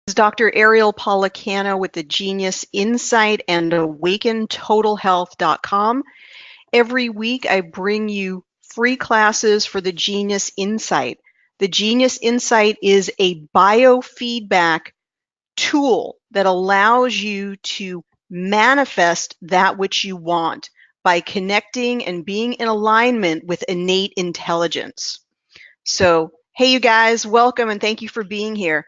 This is Dr. Ariel Policano with the Genius Insight and AwakenTotalHealth.com. Every week I bring you free classes for the Genius Insight. The Genius Insight is a biofeedback tool that allows you to manifest that which you want by connecting and being in alignment with innate intelligence. So, hey you guys, welcome and thank you for being here.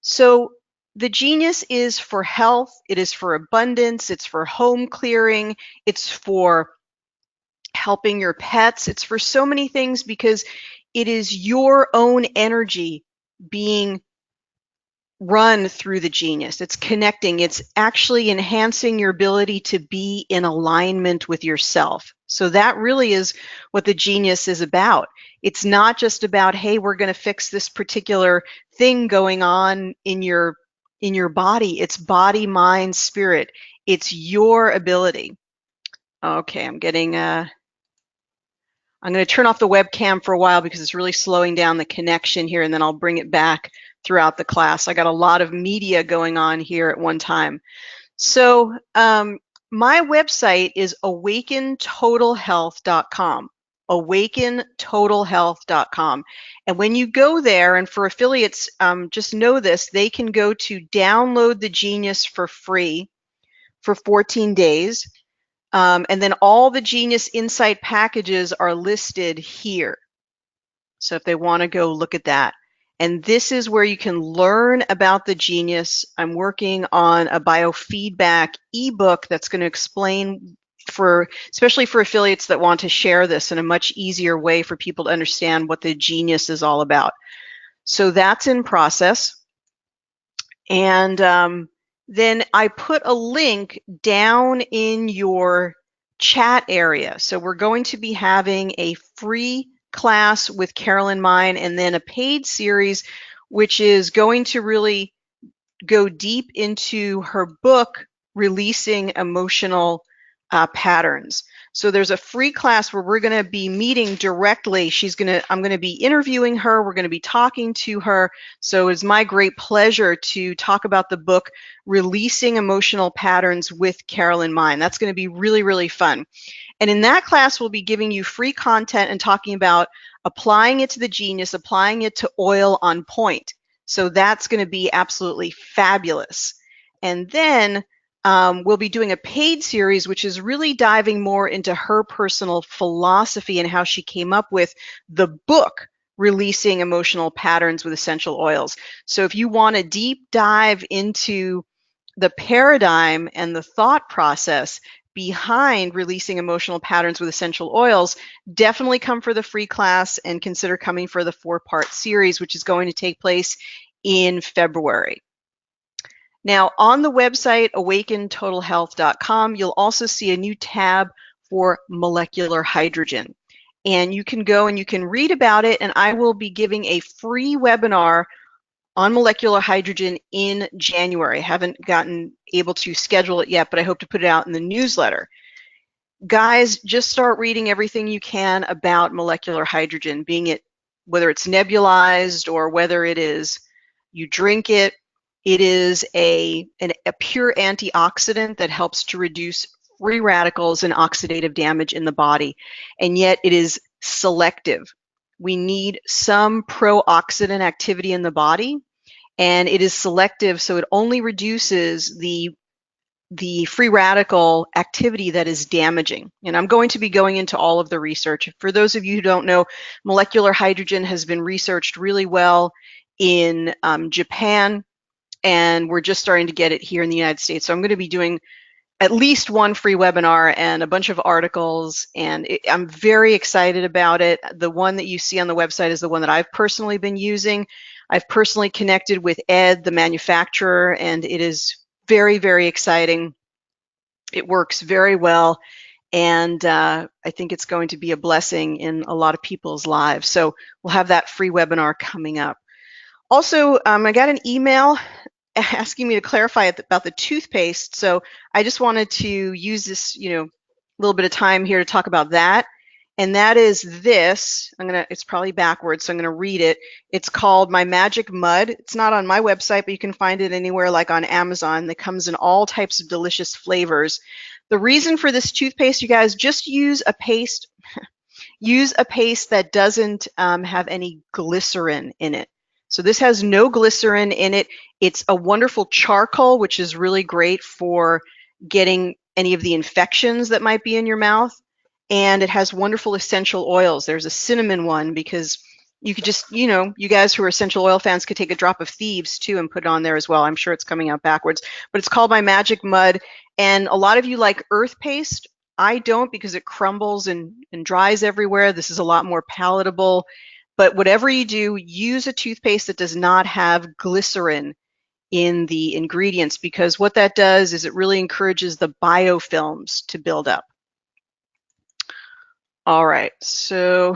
So the Genius is for health, it is for abundance, it's for home clearing, it's for helping your pets, it's for so many things because it is your own energy being run through the Genius. It's connecting, it's actually enhancing your ability to be in alignment with yourself. So that really is what the Genius is about. It's not just about, hey, we're going to fix this particular thing going on in your body. It's body, mind, spirit. It's your ability. Okay, I'm going to turn off the webcam for a while because it's really slowing down the connection here, and then I'll bring it back throughout the class. I got a lot of media going on here at one time. So my website is awakentotalhealth.com. awakentotalhealth.com. And when you go there, and for affiliates, just know this, they can go to download the Genius for free for 14 days. And then all the Genius Insight packages are listed here. So if they want to go look at that. And this is where you can learn about the Genius. I'm working on a biofeedback ebook that's going to explain especially for affiliates that want to share this in a much easier way for people to understand what the Genius is all about. So that's in process. And then I put a link down in your chat area. So we're going to be having a free class with Carolyn Mine and then a paid series, which is going to really go deep into her book, Releasing Emotional Patterns. So there's a free class where we're going to be meeting directly. I'm going to be interviewing her. We're going to be talking to her. So it's my great pleasure to talk about the book, Releasing Emotional Patterns with Carolyn Mine. That's going to be really, really fun. And in that class, we'll be giving you free content and talking about applying it to the Genius, applying it to oil on point. So that's going to be absolutely fabulous. And then we'll be doing a paid series, which is really diving more into her personal philosophy and how she came up with the book, Releasing Emotional Patterns with Essential Oils. So if you want a deep dive into the paradigm and the thought process behind releasing emotional patterns with essential oils, definitely come for the free class and consider coming for the 4-part series, which is going to take place in February. Now, on the website, awakentotalhealth.com, you'll also see a new tab for molecular hydrogen. And you can go and you can read about it, and I will be giving a free webinar on molecular hydrogen in January. I haven't gotten able to schedule it yet, but I hope to put it out in the newsletter. Guys, just start reading everything you can about molecular hydrogen, whether it's nebulized or whether it is you drink it. It is a pure antioxidant that helps to reduce free radicals and oxidative damage in the body, and yet it is selective. We need some pro-oxidant activity in the body, and it is selective, so it only reduces the free radical activity that is damaging. And I'm going to be going into all of the research. For those of you who don't know, molecular hydrogen has been researched really well in Japan, and we're just starting to get it here in the United States. So I'm going to be doing at least one free webinar and a bunch of articles, and I'm very excited about it. The one that you see on the website is the one that I've personally been using. I've personally connected with Ed, the manufacturer, and it is very, very exciting. It works very well, and I think it's going to be a blessing in a lot of people's lives. So we'll have that free webinar coming up. Also, I got an email asking me to clarify about the toothpaste. So I just wanted to use this, little bit of time here to talk about that. and that is this. It's probably backwards, so I'm gonna read it. It's called My Magic Mud. It's not on my website, but you can find it anywhere like on Amazon. That comes in all types of delicious flavors. The reason for this toothpaste, you guys, just use a paste that doesn't have any glycerin in it. So this has no glycerin in it. It's a wonderful charcoal, which is really great for getting any of the infections that might be in your mouth. And it has wonderful essential oils. There's a cinnamon one because you could just, you guys who are essential oil fans could take a drop of thieves too and put it on there as well. I'm sure it's coming out backwards, but it's called My Magic Mud. And a lot of you like earth paste. I don't, because it crumbles and dries everywhere. This is a lot more palatable. But whatever you do, use a toothpaste that does not have glycerin in the ingredients, because what that does is it really encourages the biofilms to build up. All right, so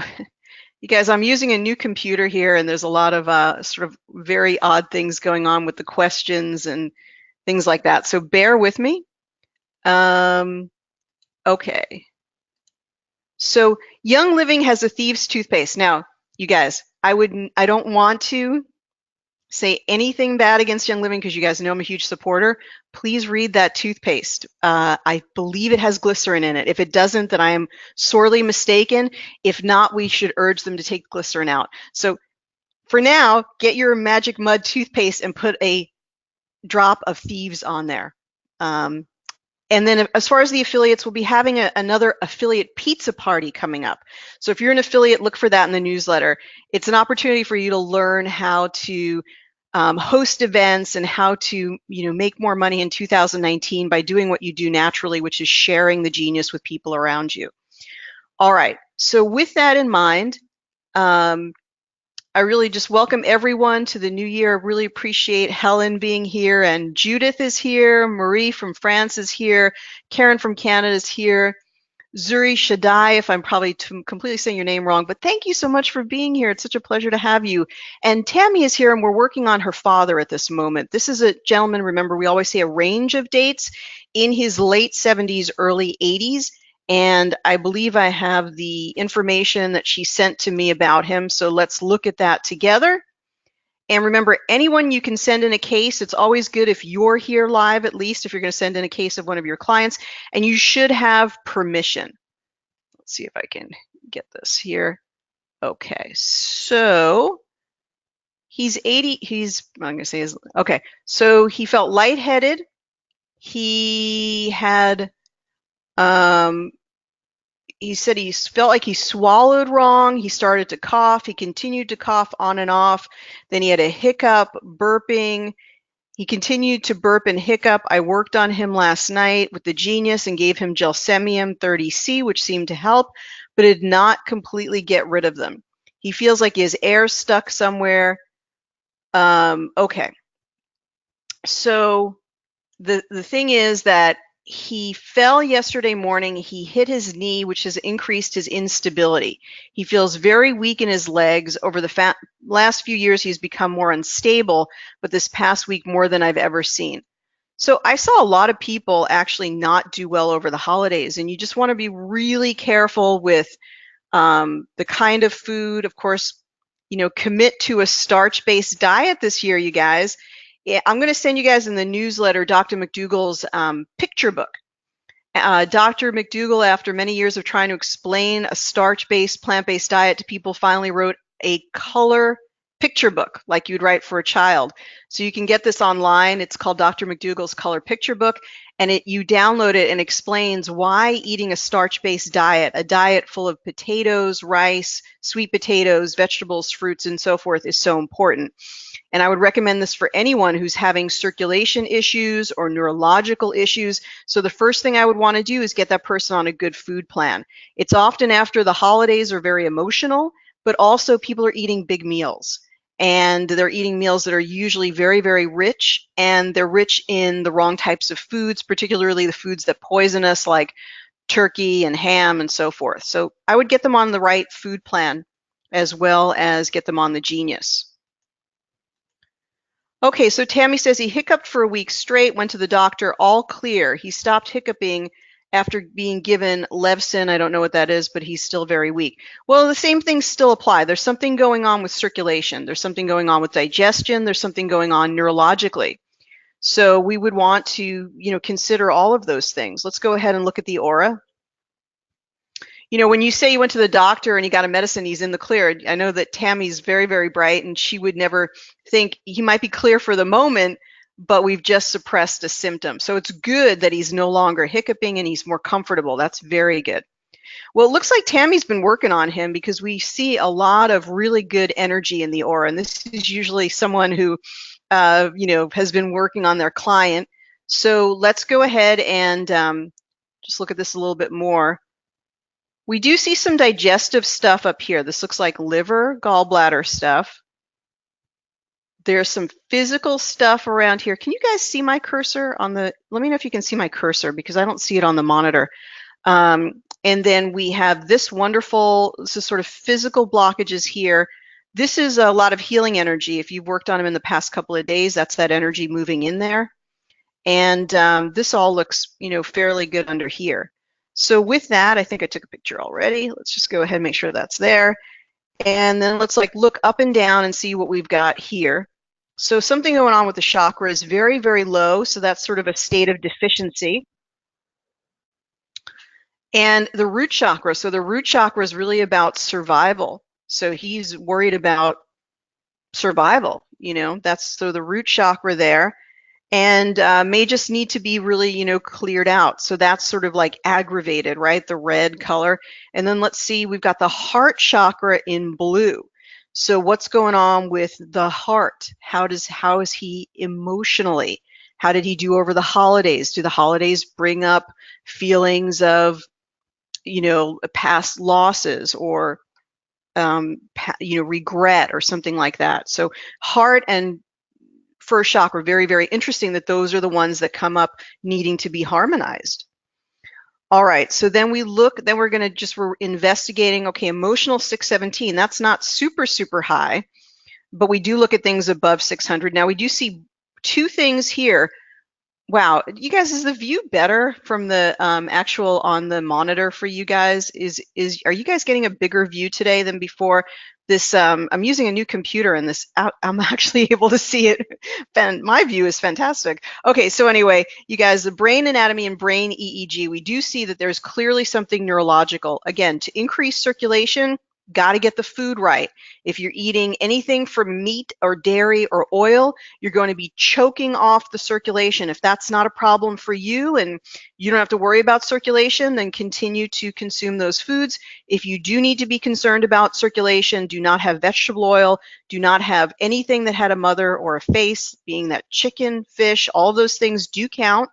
you guys, I'm using a new computer here, and there's a lot of sort of very odd things going on with the questions and things like that. So bear with me. Okay. So Young Living has a Thieves toothpaste. Now, you guys, I don't want to say anything bad against Young Living because you guys know I'm a huge supporter. Please read that toothpaste. I believe it has glycerin in it. If it doesn't, then I am sorely mistaken. If not, we should urge them to take glycerin out. So for now, get your Magic Mud toothpaste and put a drop of Thieves on there. And then as far as the affiliates, we'll be having another affiliate pizza party coming up. So if you're an affiliate, look for that in the newsletter. It's an opportunity for you to learn how to host events and how to make more money in 2019 by doing what you do naturally, which is sharing the genius with people around you. All right, so with that in mind, I really just welcome everyone to the new year. I really appreciate Helen being here, and Judith is here, Marie from France is here, Karen from Canada is here, Zuri Shaddai, if I'm probably completely saying your name wrong, but thank you so much for being here. It's such a pleasure to have you. And Tammy is here, and we're working on her father at this moment. This is a gentleman, remember, we always say a range of dates, in his late 70s, early 80s. And I believe I have the information that she sent to me about him. So let's look at that together. And remember, anyone you can send in a case. It's always good if you're here live, at least if you're going to send in a case of one of your clients, and you should have permission. Let's see if I can get this here. Okay, so he's 80, I'm going to say okay, so he felt lightheaded. He had, he said he felt like he swallowed wrong. He started to cough. He continued to cough on and off. Then he had a hiccup, burping. He continued to burp and hiccup. I worked on him last night with the Genius and gave him Gelsemium 30C, which seemed to help, but it did not completely get rid of them. He feels like his air stuck somewhere. Okay. So the thing is that he fell yesterday morning. He hit his knee, which has increased his instability. He feels very weak in his legs. Over the last few years, he's become more unstable, but this past week, more than I've ever seen. So I saw a lot of people actually not do well over the holidays, and you just want to be really careful with the kind of food. Of course, commit to a starch-based diet this year, you guys. I'm going to send you guys in the newsletter Dr. McDougall's picture book. Dr. McDougall, after many years of trying to explain a starch-based, plant-based diet to people, finally wrote a color picture book like you'd write for a child. So you can get this online. It's called Dr. McDougall's Color Picture Book, and you download it and explains why eating a starch-based diet, a diet full of potatoes, rice, sweet potatoes, vegetables, fruits, and so forth, is so important. And I would recommend this for anyone who's having circulation issues or neurological issues. So the first thing I would want to do is get that person on a good food plan. It's often after the holidays are very emotional, but also people are eating big meals. And they're eating meals that are usually very, very rich, and they're rich in the wrong types of foods, particularly the foods that poison us, like turkey and ham and so forth. So I would get them on the right food plan as well as get them on the Genius. Okay, so Tammy says he hiccuped for a week straight, went to the doctor, all clear. He stopped hiccuping after being given Levsin. I don't know what that is, but he's still very weak. Well, the same things still apply. There's something going on with circulation. There's something going on with digestion. There's something going on neurologically. So we would want to, consider all of those things. Let's go ahead and look at the aura. When you say you went to the doctor and you got a medicine, he's in the clear. I know that Tammy's very, very bright, and she would never think he might be clear for the moment, but we've just suppressed a symptom. So it's good that he's no longer hiccuping and he's more comfortable. That's very good. Well, it looks like Tammy's been working on him, because we see a lot of really good energy in the aura. And this is usually someone who, has been working on their client. So let's go ahead and just look at this a little bit more. We do see some digestive stuff up here. This looks like liver, gallbladder stuff. There's some physical stuff around here. Can you guys see my cursor on the, let me know if you can see my cursor, because I don't see it on the monitor. And then we have this is sort of physical blockages here. This is a lot of healing energy. If you've worked on them in the past couple of days, that's that energy moving in there. And this all looks, fairly good under here. So with that, I think I took a picture already. Let's just go ahead and make sure that's there. And then let's look up and down and see what we've got here. So something going on with the chakra is very, very low. So that's sort of a state of deficiency. And the root chakra. So the root chakra is really about survival. So he's worried about survival. That's so the root chakra there. And may just need to be really, cleared out. So that's sort of like aggravated, right? The red color. And then let's see, we've got the heart chakra in blue. So what's going on with the heart? How is he emotionally? How did he do over the holidays? Do the holidays bring up feelings of, past losses or, regret or something like that? So heart and first chakra, very, very interesting that those are the ones that come up needing to be harmonized. All right, so then we're investigating, okay, emotional 617, that's not super, super high, but we do look at things above 600. Now we do see two things here. Wow, you guys, is the view better from the actual on the monitor for you guys? Are you guys getting a bigger view today than before? This I'm using a new computer, and I'm actually able to see it. And my view is fantastic. Okay, so anyway, you guys, the brain anatomy and brain EEG, we do see that there's clearly something neurological. Again, to increase circulation, got to get the food right. If you're eating anything from meat or dairy or oil, you're going to be choking off the circulation. If that's not a problem for you and you don't have to worry about circulation, then continue to consume those foods. If you do need to be concerned about circulation, do not have vegetable oil, do not have anything that had a mother or a face, being that chicken, fish, all those things do count,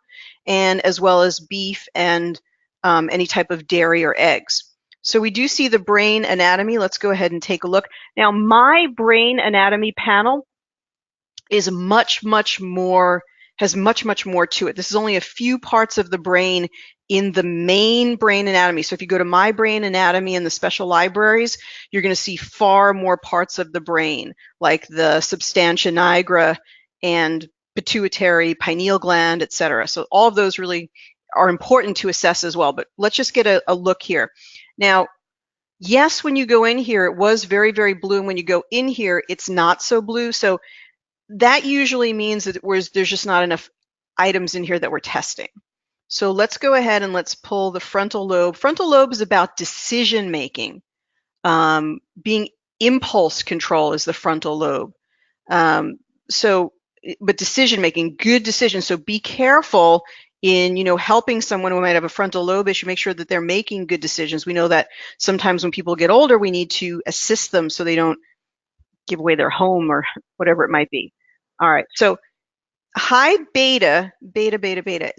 and as well as beef and any type of dairy or eggs. So we do see the brain anatomy. Let's go ahead and take a look. Now, my brain anatomy panel is much, much more, has much, much more to it. This is only a few parts of the brain in the main brain anatomy. So if you go to my brain anatomy in the special libraries, you're going to see far more parts of the brain, like the substantia nigra and pituitary, pineal gland, etc. So all of those really are important to assess as well. But let's just get a look here. Now, yes, when you go in here, it was very, very blue. And when you go in here, it's not so blue. So that usually means that there's just not enough items in here that we're testing. So let's go ahead and let's pull the frontal lobe. Frontal lobe is about decision making. Being impulse control is the frontal lobe. But decision making, good decisions. So be careful in helping someone who might have a frontal lobe issue. Make sure that they're making good decisions. We know that sometimes when people get older, we need to assist them so they don't give away their home or whatever it might be. All right, so high beta,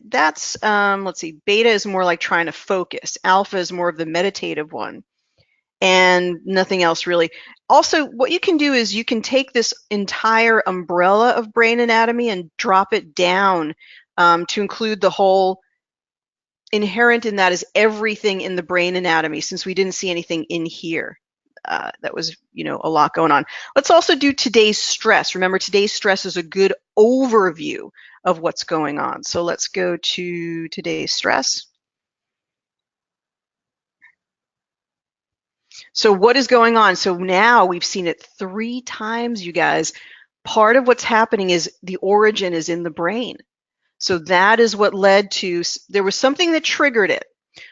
that's, let's see, beta is more like trying to focus. Alpha is more of the meditative one, and nothing else really. Also, what you can do is you can take this entire umbrella of brain anatomy and drop it down to include the whole. Inherent in that is everything in the brain anatomy, since we didn't see anything in here. That was, a lot going on. Let's also do today's stress. Remember, today's stress is a good overview of what's going on. So let's go to today's stress. So what is going on? So now we've seen it 3 times, you guys. Part of what's happening is the origin is in the brain. So that is what led to, there was something that triggered it.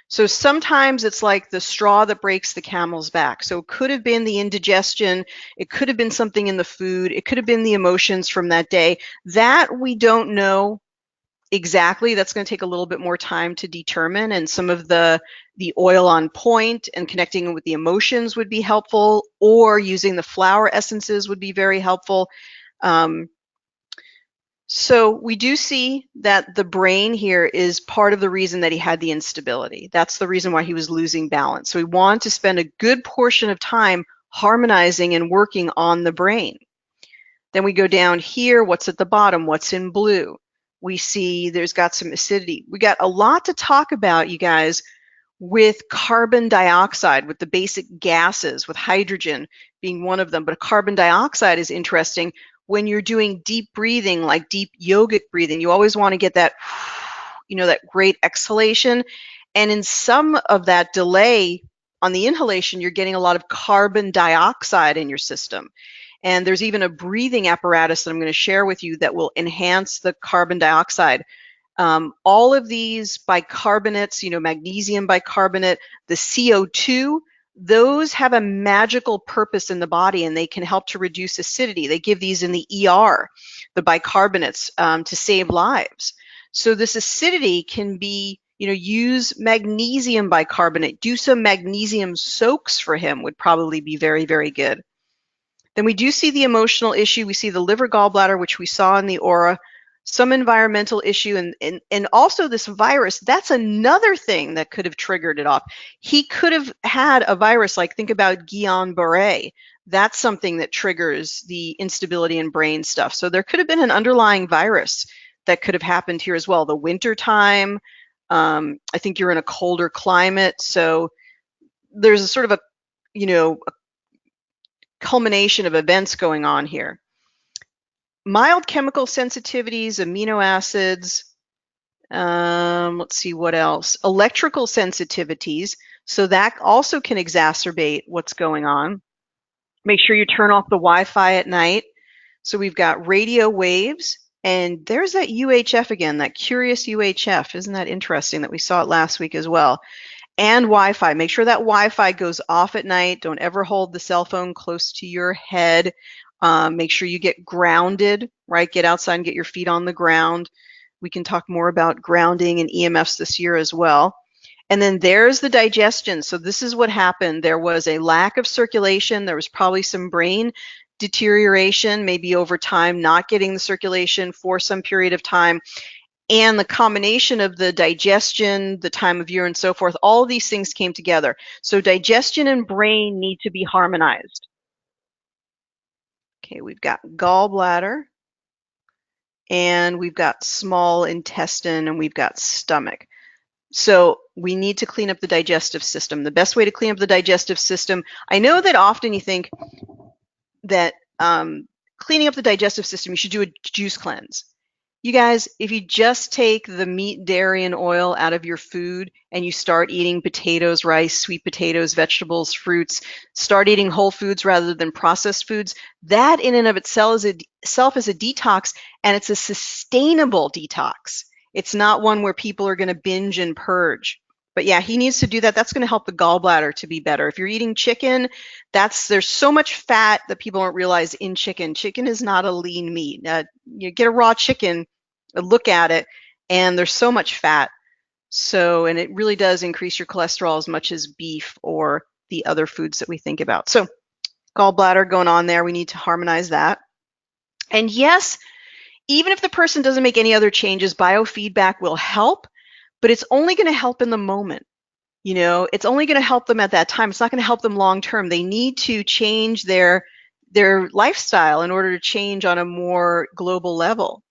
So sometimes it's like the straw that breaks the camel's back. So it could have been the indigestion, it could have been something in the food, it could have been the emotions from that day. That we don't know exactly. That's going to take a little bit more time to determine, and some of the oil on point and connecting with the emotions would be helpful, or using the flower essences would be very helpful. So we do see that the brain here is part of the reason that he had the instability. That's the reason why he was losing balance. So we want to spend a good portion of time harmonizing and working on the brain. Then we go down here, what's at the bottom, what's in blue? We see there's got some acidity. We got a lot to talk about, you guys, with carbon dioxide, with the basic gases, with hydrogen being one of them. But carbon dioxide is interesting. When you're doing deep breathing, like deep yogic breathing, you always want to get that, that great exhalation. And in some of that delay on the inhalation, you're getting a lot of carbon dioxide in your system. And there's even a breathing apparatus that I'm going to share with you that will enhance the carbon dioxide. All of these bicarbonates, magnesium bicarbonate, the CO2, those have a magical purpose in the body, and they can help to reduce acidity. They give these in the ER, the bicarbonates, to save lives. So this acidity can be, use magnesium bicarbonate. Do some magnesium soaks for him would probably be very, very good. Then we do see the emotional issue. We see the liver gallbladder, which we saw in the aura, some environmental issue, and also this virus. That's another thing that could have triggered it off. He could have had a virus, like think about Guillain-Barré. That's something that triggers the instability in brain stuff. So there could have been an underlying virus that could have happened here as well. The winter time, I think you're in a colder climate, so there's a sort of a culmination of events going on here. Mild chemical sensitivities, amino acids, let's see what else. Electrical sensitivities, so that also can exacerbate what's going on. Make sure you turn off the Wi-Fi at night. So we've got radio waves, and there's that UHF again, that curious UHF. Isn't that interesting that we saw it last week as well? And Wi-Fi. Make sure that Wi-Fi goes off at night. Don't ever hold the cell phone close to your head. Make sure you get grounded, right? Get outside and get your feet on the ground. We can talk more about grounding and EMFs this year as well. And then there's the digestion. So this is what happened. There was a lack of circulation. There was probably some brain deterioration, maybe over time, not getting the circulation for some period of time. And the combination of the digestion, the time of year, and so forth, all of these things came together. So digestion and brain need to be harmonized. Okay, we've got gallbladder, and we've got small intestine, and we've got stomach. So we need to clean up the digestive system. The best way to clean up the digestive system, I know that often you think that cleaning up the digestive system, you should do a juice cleanse. You guys, if you just take the meat, dairy, and oil out of your food and you start eating potatoes, rice, sweet potatoes, vegetables, fruits, start eating whole foods rather than processed foods, that in and of itself is a detox, and it's a sustainable detox. It's not one where people are going to binge and purge. But yeah, he needs to do that. That's going to help the gallbladder to be better. If you're eating chicken, there's so much fat that people don't realize in chicken. Chicken is not a lean meat. You get a raw chicken, look at it, and there's so much fat. So, and it really does increase your cholesterol as much as beef or the other foods that we think about. So gallbladder going on there, we need to harmonize that. And yes, even if the person doesn't make any other changes, biofeedback will help, but it's only going to help in the moment. It's only going to help them at that time. It's not going to help them long term. They need to change their lifestyle in order to change on a more global level.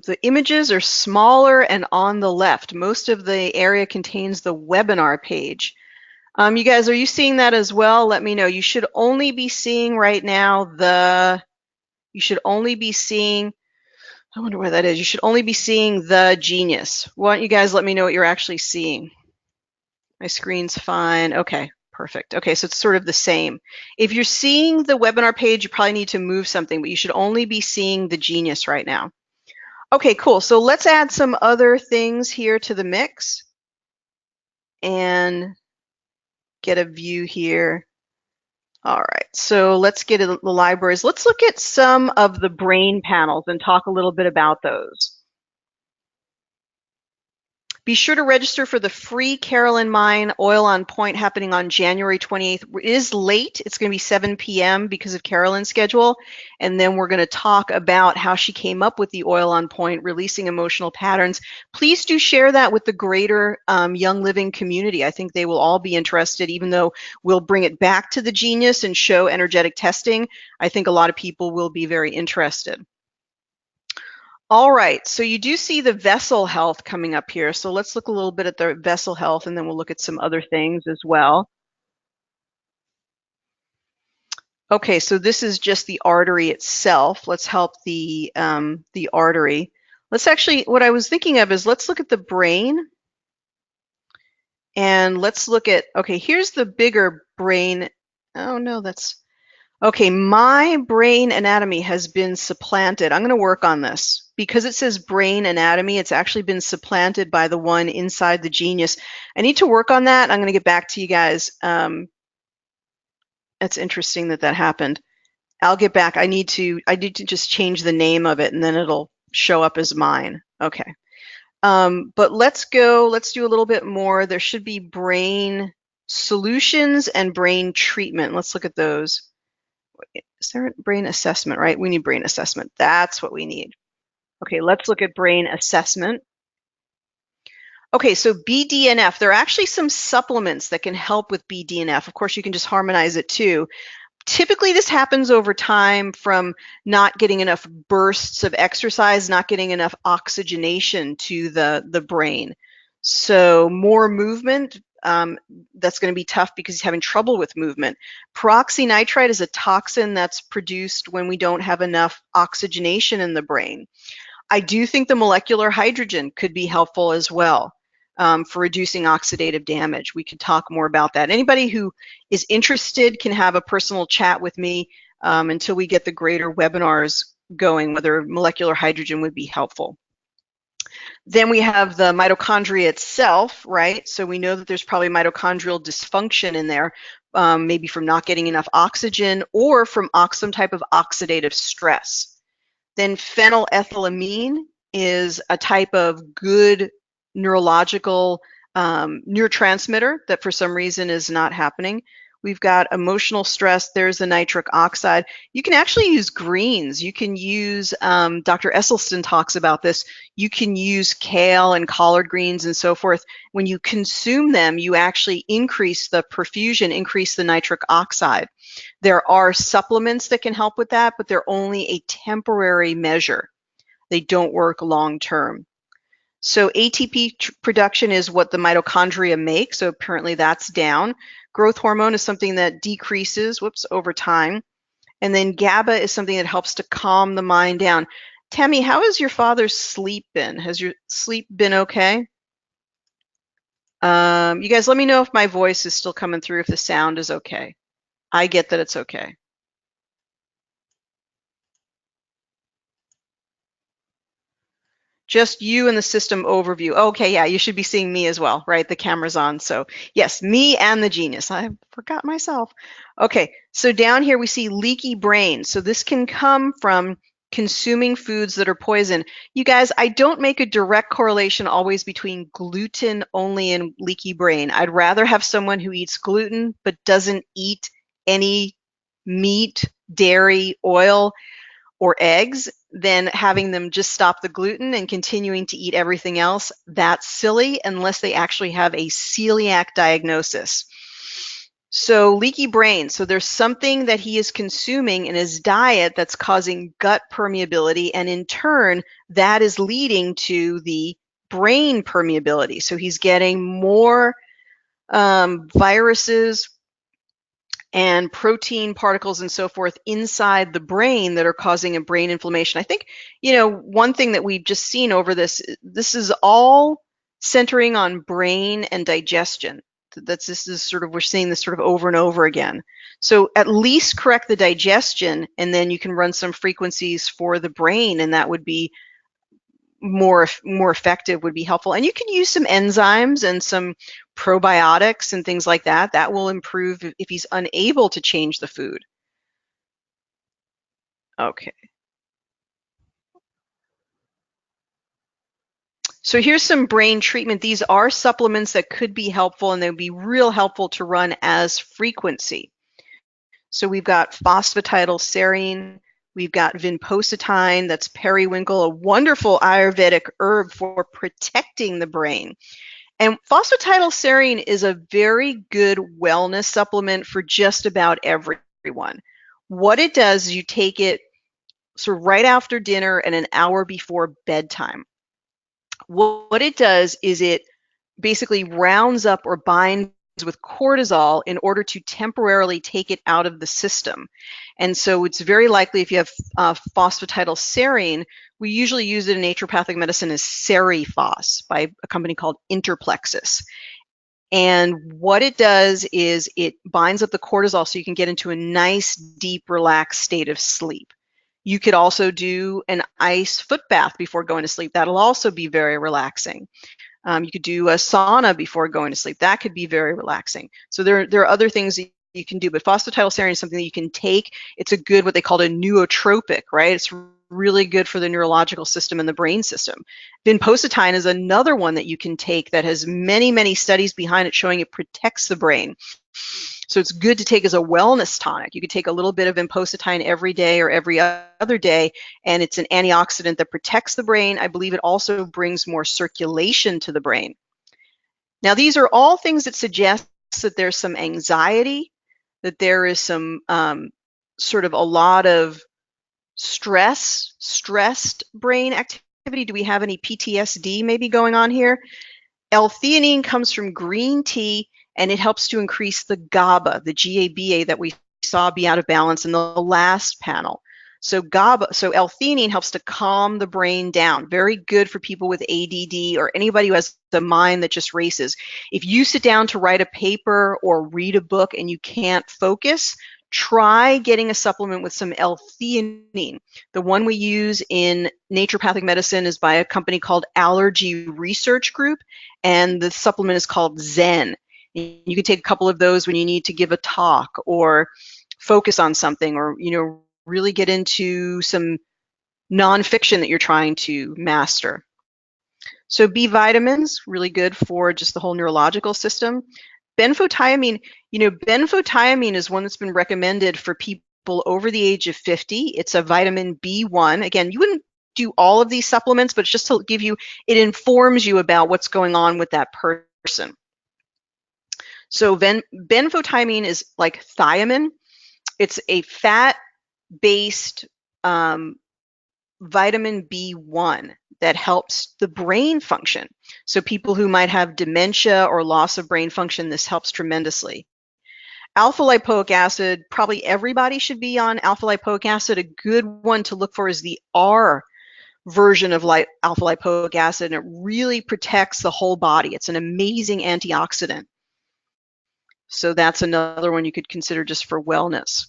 The images are smaller and on the left. Most of the area contains the webinar page. You guys, are you seeing that as well? Let me know. You should only be seeing right now I wonder why that is. You should only be seeing the Genius. Why don't you guys let me know what you're actually seeing? My screen's fine. Okay, perfect. Okay, so it's sort of the same. If you're seeing the webinar page, you probably need to move something, but you should only be seeing the Genius right now. Okay, cool. So let's add some other things here to the mix and get a view here. All right, so let's get the libraries. Let's look at some of the brain panels and talk a little bit about those. Be sure to register for the free Carolyn Mine Oil on Point happening on January 28th. It is late. It's going to be 7 p.m. because of Carolyn's schedule. And then we're going to talk about how she came up with the Oil on Point, releasing emotional patterns. Please do share that with the greater Young Living community. I think they will all be interested, even though we'll bring it back to the Genius and show energetic testing. I think a lot of people will be very interested. All right, so you do see the vessel health coming up here. So let's look a little bit at the vessel health, and then we'll look at some other things as well. Okay, so this is just the artery itself. Let's help the artery. Let's actually, what I was thinking of is let's look at the brain. And let's look at, okay, here's the bigger brain. Oh no, that's, okay, my brain anatomy has been supplanted. I'm going to work on this. Because it says brain anatomy, it's actually been supplanted by the one inside the Genius. I need to work on that. I'm going to get back to you guys. That's interesting that that happened. I'll get back. I need to just change the name of it, and then it'll show up as mine. Okay. But let's do a little bit more. There should be brain solutions and brain treatment. Let's look at those. Is there a brain assessment, right? We need brain assessment. That's what we need. Okay, let's look at brain assessment. Okay, so BDNF, there are actually some supplements that can help with BDNF. Of course, you can just harmonize it too. Typically, this happens over time from not getting enough bursts of exercise, not getting enough oxygenation to the brain. So more movement, that's going to be tough because he's having trouble with movement. Peroxynitrite is a toxin that's produced when we don't have enough oxygenation in the brain. I do think the molecular hydrogen could be helpful as well for reducing oxidative damage. We could talk more about that. Anybody who is interested can have a personal chat with me until we get the greater webinars going, whether molecular hydrogen would be helpful. Then we have the mitochondria itself, right? So we know that there's probably mitochondrial dysfunction in there, maybe from not getting enough oxygen or from some type of oxidative stress. Then phenylethylamine is a type of good neurological neurotransmitter that for some reason is not happening. We've got emotional stress. There's the nitric oxide. You can actually use greens. You can use, Dr. Esselstyn talks about this. You can use kale and collard greens and so forth. When you consume them, you actually increase the perfusion, increase the nitric oxide. There are supplements that can help with that, but they're only a temporary measure. They don't work long term. So ATP production is what the mitochondria make, so apparently that's down. Growth hormone is something that decreases, over time. And then GABA is something that helps to calm the mind down. Tammy, how has your father's sleep been? Has your sleep been okay? You guys let me know if my voice is still coming through, if the sound is okay. I get that it's okay. Just you and the system overview. Okay, yeah, you should be seeing me as well, right? The camera's on. So yes, me and the Genius. I forgot myself. Okay, so down here we see leaky brain. So this can come from consuming foods that are poison. You guys, I don't make a direct correlation always between gluten only and leaky brain. I'd rather have someone who eats gluten but doesn't eat any meat, dairy, oil, or eggs than having them just stop the gluten and continuing to eat everything else. That's silly unless they actually have a celiac diagnosis. So leaky brain. So there's something that he is consuming in his diet that's causing gut permeability, and in turn, that is leading to the brain permeability. So he's getting more viruses and protein particles and so forth inside the brain that are causing a brain inflammation. I think, one thing that we've just seen over this is all centering on brain and digestion. This is sort of, we're seeing this sort of over and over again. So at least correct the digestion, and then you can run some frequencies for the brain, and that would be more effective, would be helpful. And you can use some enzymes and some probiotics and things like that. That will improve if he's unable to change the food. Okay. So here's some brain treatment. These are supplements that could be helpful, and they would be real helpful to run as frequency. So we've got phosphatidylserine, we've got vinpocetine, that's periwinkle, a wonderful Ayurvedic herb for protecting the brain. And phosphatidylserine is a very good wellness supplement for just about everyone. What it does is you take it sort of right after dinner and an hour before bedtime. What it does is it basically rounds up or binds with cortisol in order to temporarily take it out of the system. And so it's very likely, if you have phosphatidylserine, we usually use it in naturopathic medicine as Seriphos by a company called Interplexus. And what it does is it binds up the cortisol so you can get into a nice, deep, relaxed state of sleep. You could also do an ice foot bath before going to sleep. That'll also be very relaxing. You could do a sauna before going to sleep. That could be very relaxing. So there are other things that you can do, but phosphatidylserine is something that you can take. It's a good, what they call a nootropic, right? It's really good for the neurological system and the brain system. Vinpocetine is another one that you can take that has many, many studies behind it showing it protects the brain. So it's good to take as a wellness tonic. You could take a little bit of vinpocetine every day or every other day, and it's an antioxidant that protects the brain. I believe it also brings more circulation to the brain. Now, these are all things that suggest that there's some anxiety, that there is some sort of a lot of stressed brain activity. Do we have any PTSD maybe going on here? L-theanine comes from green tea, and it helps to increase the GABA, the GABA that we saw be out of balance in the last panel. So L-theanine helps to calm the brain down. Very good for people with ADD or anybody who has the mind that just races. If you sit down to write a paper or read a book and you can't focus, try getting a supplement with some L-theanine. The one we use in naturopathic medicine is by a company called Allergy Research Group, and the supplement is called Zen. You can take a couple of those when you need to give a talk or focus on something, or really get into some nonfiction that you're trying to master. So B vitamins, really good for just the whole neurological system. Benfotiamine, benfotiamine is one that's been recommended for people over the age of 50. It's a vitamin B1. Again, you wouldn't do all of these supplements, but it's just to give you, it informs you about what's going on with that person. So benfotiamine is like thiamine. It's a fat-based vitamin B1 that helps the brain function. So people who might have dementia or loss of brain function, this helps tremendously. Alpha lipoic acid, probably everybody should be on alpha lipoic acid. A good one to look for is the R version of alpha lipoic acid, and it really protects the whole body. It's an amazing antioxidant. So that's another one you could consider just for wellness.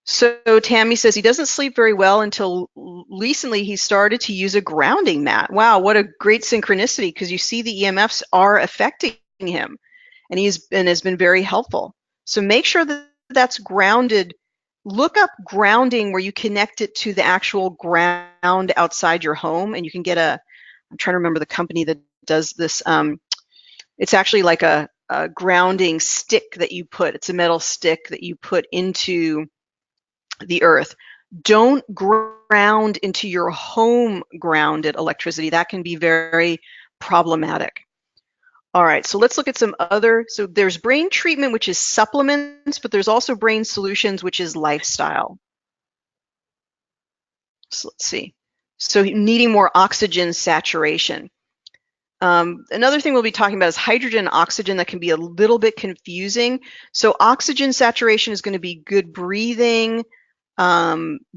So Tammy says he doesn't sleep very well until recently he started to use a grounding mat. Wow, what a great synchronicity, because you see the EMFs are affecting him, and has been very helpful. So make sure that that's grounded. Look up grounding where you connect it to the actual ground outside your home, and you can get I'm trying to remember the company that does this. It's actually like a grounding stick that you put. It's a metal stick that you put into the earth. Don't ground into your home grounded electricity. That can be very problematic. All right, so let's look at some other. So there's brain treatment, which is supplements, but there's also brain solutions, which is lifestyle. So let's see. So needing more oxygen saturation. Another thing we'll be talking about is hydrogen and oxygen. That can be a little bit confusing. So oxygen saturation is going to be good breathing,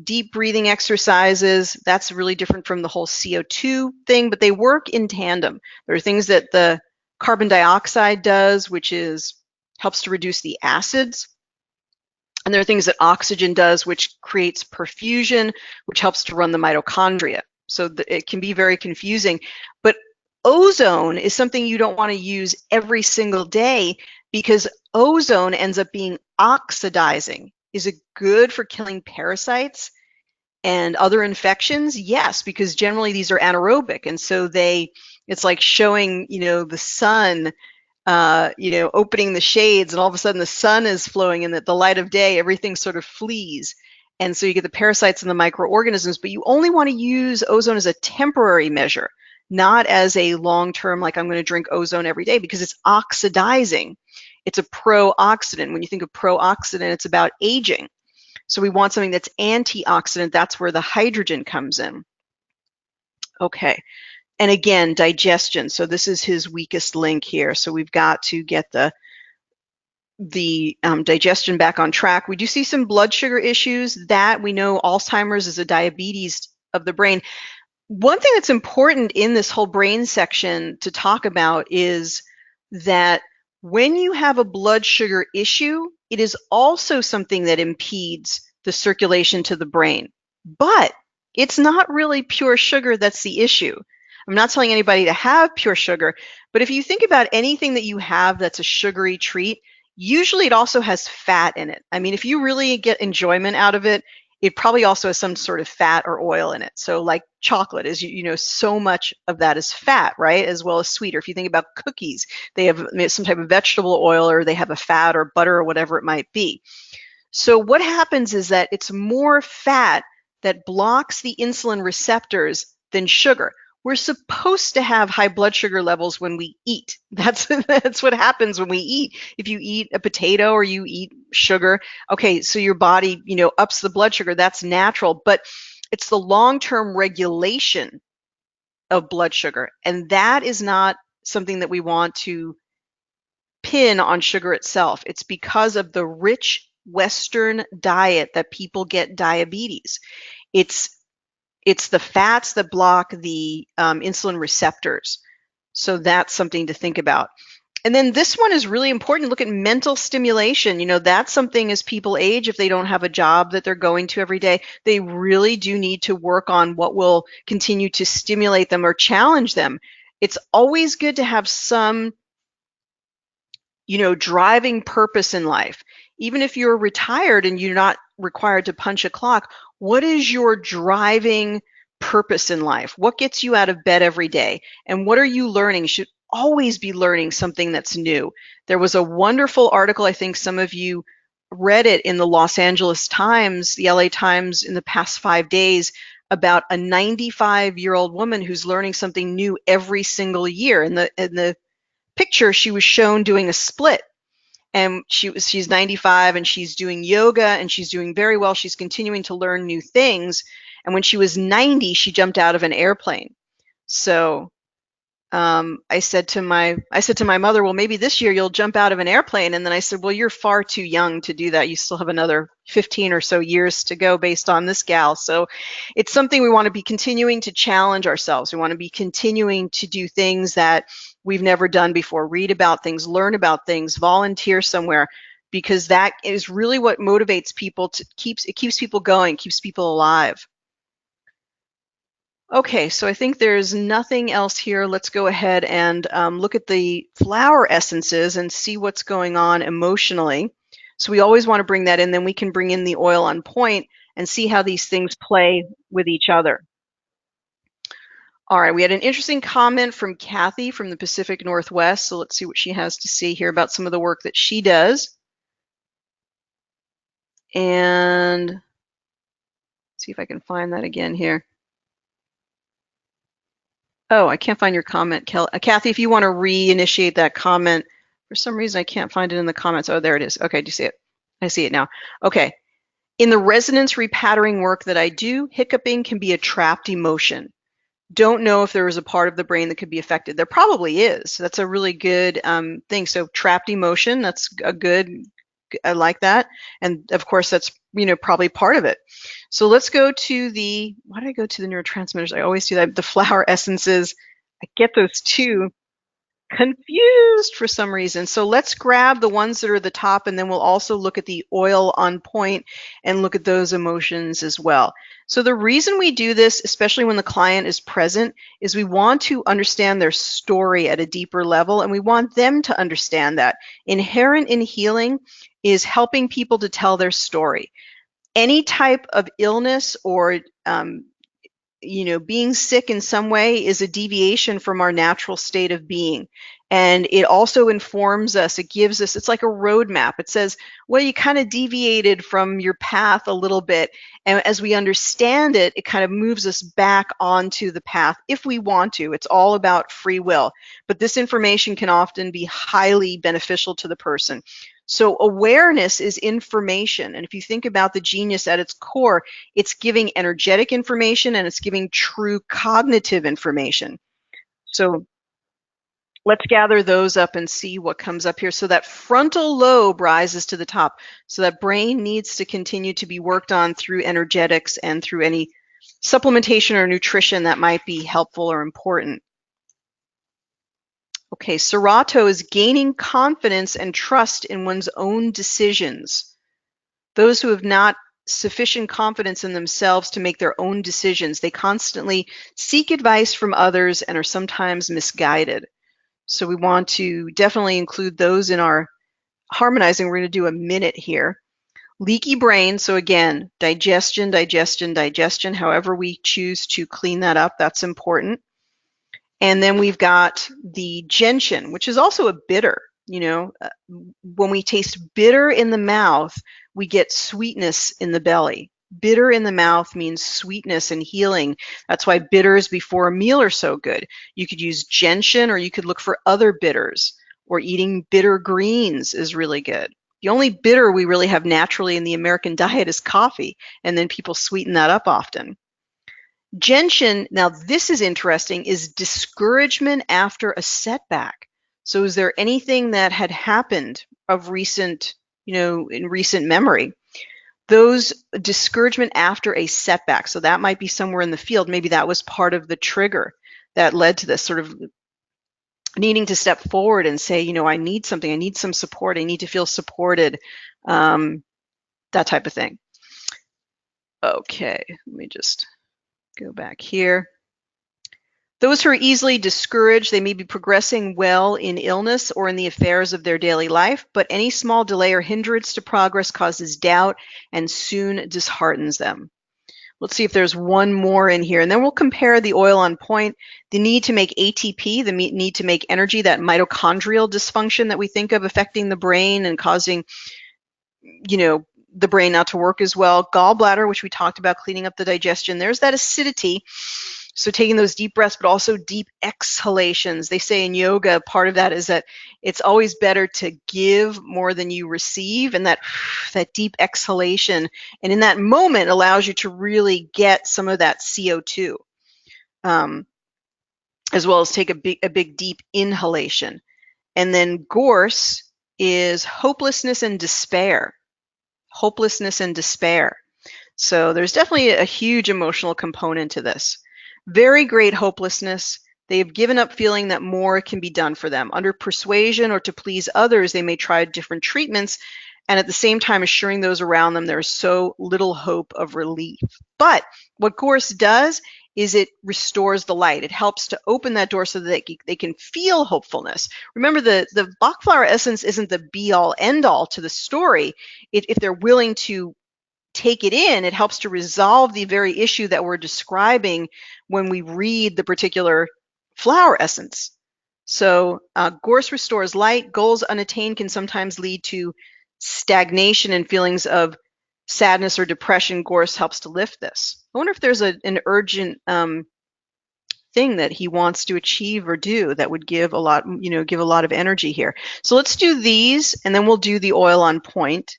deep breathing exercises. That's really different from the whole CO2 thing, but they work in tandem. There are things that the carbon dioxide does, which helps to reduce the acids. And there are things that oxygen does, which creates perfusion, which helps to run the mitochondria. So it can be very confusing. But ozone is something you don't want to use every single day, because ozone ends up being oxidizing. Is it good for killing parasites and other infections? Yes, because generally these are anaerobic. And so it's like showing, the sun, opening the shades, and all of a sudden the sun is flowing, and that the light of day, everything sort of flees. And so you get the parasites and the microorganisms, but you only want to use ozone as a temporary measure, not as a long-term, like I'm going to drink ozone every day, because it's oxidizing. It's a pro-oxidant. When you think of pro-oxidant, it's about aging. So we want something that's antioxidant. That's where the hydrogen comes in. Okay. And again, digestion. So this is his weakest link here. So we've got to get the digestion back on track. We do see some blood sugar issues. That we know Alzheimer's is a diabetes of the brain. One thing that's important in this whole brain section to talk about is that when you have a blood sugar issue, it is also something that impedes the circulation to the brain. But it's not really pure sugar that's the issue. I'm not telling anybody to have pure sugar, but if you think about anything that you have that's a sugary treat, usually it also has fat in it. I mean, if you really get enjoyment out of it, it probably also has some sort of fat or oil in it. So like chocolate is, so much of that is fat, right? As well as sweet. Or if you think about cookies, they have some type of vegetable oil, or they have a fat or butter or whatever it might be. So what happens is that it's more fat that blocks the insulin receptors than sugar. We're supposed to have high blood sugar levels when we eat. That's what happens when we eat. If you eat a potato or you eat sugar, okay, so your body, ups the blood sugar. That's natural, but it's the long-term regulation of blood sugar, and that is not something that we want to pin on sugar itself. It's because of the rich Western diet that people get diabetes. It's the fats that block the insulin receptors. So that's something to think about. And then this one is really important. Look at mental stimulation. That's something as people age, if they don't have a job that they're going to every day, they really do need to work on what will continue to stimulate them or challenge them. It's always good to have some, driving purpose in life. Even if you're retired and you're not required to punch a clock, what is your driving purpose in life? What gets you out of bed every day? And what are you learning? You should always be learning something that's new. There was a wonderful article, I think some of you read it, in the Los Angeles Times, the LA Times, in the past 5 days, about a 95-year-old woman who's learning something new every single year. In the picture, she was shown doing a split. And she's 95 and she's doing yoga and she's doing very well. She's continuing to learn new things. And when she was 90, she jumped out of an airplane. So I said to my mother, well, maybe this year you'll jump out of an airplane. And then I said, well, you're far too young to do that. You still have another 15 or so years to go based on this gal. So it's something we want to be continuing to challenge ourselves. We want to be continuing to do things that we've never done before, read about things, learn about things, volunteer somewhere, because that is really what motivates people it keeps people going, keeps people alive. Okay, so I think there's nothing else here. Let's go ahead and look at the flower essences and see what's going on emotionally. So we always want to bring that in, then we can bring in the oil on point and see how these things play with each other. All right, we had an interesting comment from Kathy from the Pacific Northwest. So let's see what she has to say here about some of the work that she does. And see if I can find that again here. Oh, I can't find your comment, Kathy. If you want to reinitiate that comment, for some reason I can't find it in the comments. Oh, there it is. Okay, do you see it? I see it now. Okay. In the resonance repatterning work that I do, hiccuping can be a trapped emotion. don't know if there was a part of the brain that could be affected. There probably is. That's a really good thing. So trapped emotion, that's a good, I like that. And of course, that's, probably part of it. So let's go to why did I go to the neurotransmitters? I always do that. The flower essences, I get those two confused for some reason. So let's grab the ones that are the top, and then we'll also look at the oil on point and look at those emotions as well. So the reason we do this, especially when the client is present, is we want to understand their story at a deeper level, and we want them to understand that. Inherent in healing is helping people to tell their story. Any type of illness or being sick in some way is a deviation from our natural state of being. And it also informs us, it gives us, it's like a roadmap. It says, well, you kind of deviated from your path a little bit. And as we understand it, it kind of moves us back onto the path if we want to. It's all about free will. But this information can often be highly beneficial to the person. So awareness is information. And if you think about the genius at its core, it's giving energetic information and it's giving true cognitive information. So let's gather those up and see what comes up here. So that frontal lobe rises to the top. So that brain needs to continue to be worked on through energetics and through any supplementation or nutrition that might be helpful or important. Okay, Serato is gaining confidence and trust in one's own decisions. Those who have not sufficient confidence in themselves to make their own decisions, they constantly seek advice from others and are sometimes misguided. So we want to definitely include those in our harmonizing. We're going to do a minute here. Leaky brain, so again, digestion, however we choose to clean that up, that's important. And then we've got the gentian, which is also a bitter. When we taste bitter in the mouth, we get sweetness in the belly. Bitter in the mouth means sweetness and healing. That's why bitters before a meal are so good. You could use gentian, or you could look for other bitters, or eating bitter greens is really good. The only bitter we really have naturally in the American diet is coffee, and then people sweeten that up often. Gentian, now this is interesting, is discouragement after a setback. So is there anything that had happened of recent, in recent memory? Those discouragement after a setback. So that might be somewhere in the field. Maybe that was part of the trigger that led to this sort of needing to step forward and say, I need something, I need some support, I need to feel supported, that type of thing. Okay, let me just go back here. Those who are easily discouraged, they may be progressing well in illness or in the affairs of their daily life, but any small delay or hindrance to progress causes doubt and soon disheartens them. Let's see if there's one more in here, and then we'll compare the oil on point, the need to make ATP, the need to make energy, that mitochondrial dysfunction that we think of affecting the brain and causing, the brain not to work as well. Gallbladder, which we talked about, cleaning up the digestion. There's that acidity. So taking those deep breaths, but also deep exhalations. They say in yoga, part of that is that it's always better to give more than you receive, and that deep exhalation, and in that moment allows you to really get some of that CO2, as well as take a big deep inhalation. And then gorse is hopelessness and despair. Hopelessness and despair. So there's definitely a huge emotional component to this. Very great hopelessness. They have given up feeling that more can be done for them. Under persuasion or to please others, they may try different treatments, and at the same time assuring those around them there is so little hope of relief. But what gorse does is it restores the light. It helps to open that door so that they can feel hopefulness. Remember, the Bach flower essence isn't the be-all, end-all to the story. If they're willing to take it in, it helps to resolve the very issue that we're describing when we read the particular flower essence. So gorse restores light. Goals unattained can sometimes lead to stagnation and feelings of sadness or depression. Gorse helps to lift this. I wonder if there's an urgent thing that he wants to achieve or do that would give a lot, give a lot of energy here. So let's do these, and then we'll do the oil on point.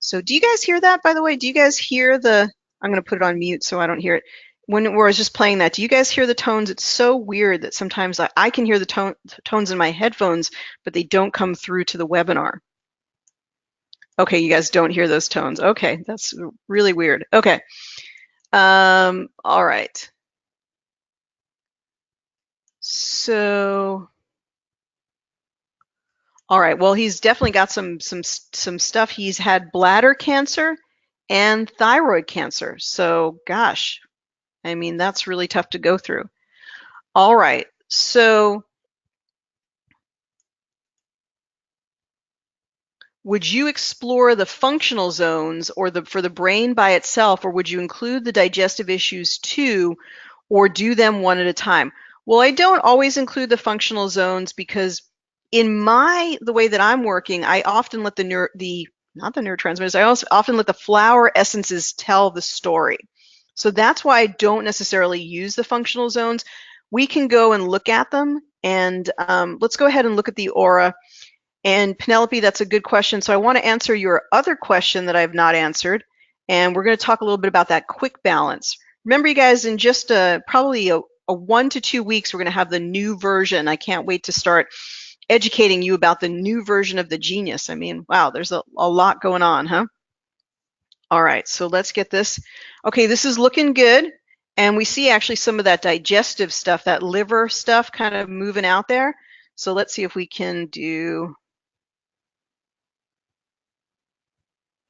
So do you guys hear that, by the way? Do you guys hear I'm going to put it on mute so I don't hear it. where I was just playing that, do you guys hear the tones? It's so weird that sometimes I can hear the tones in my headphones, but they don't come through to the webinar. Okay, you guys don't hear those tones. Okay, that's really weird. Okay. All right. So, all right. Well, he's definitely got some stuff. He's had bladder cancer and thyroid cancer. So, gosh, I mean, that's really tough to go through. All right. So, would you explore the functional zones or for the brain by itself, or would you include the digestive issues too, or do them one at a time? Well, I don't always include the functional zones because in the way that I'm working, I often let not the neurotransmitters, I also often let the flower essences tell the story. So that's why I don't necessarily use the functional zones. We can go and look at them, and let's go ahead and look at the aura. And Penelope, that's a good question. So I want to answer your other question that I have not answered. And we're going to talk a little bit about that quick balance. Remember, you guys, in just probably a 1 to 2 weeks, we're going to have the new version. I can't wait to start educating you about the new version of the Genius. I mean, wow, there's a lot going on, huh? All right, so let's get this. Okay, this is looking good. And we see actually some of that digestive stuff, that liver stuff kind of moving out there. So let's see if we can do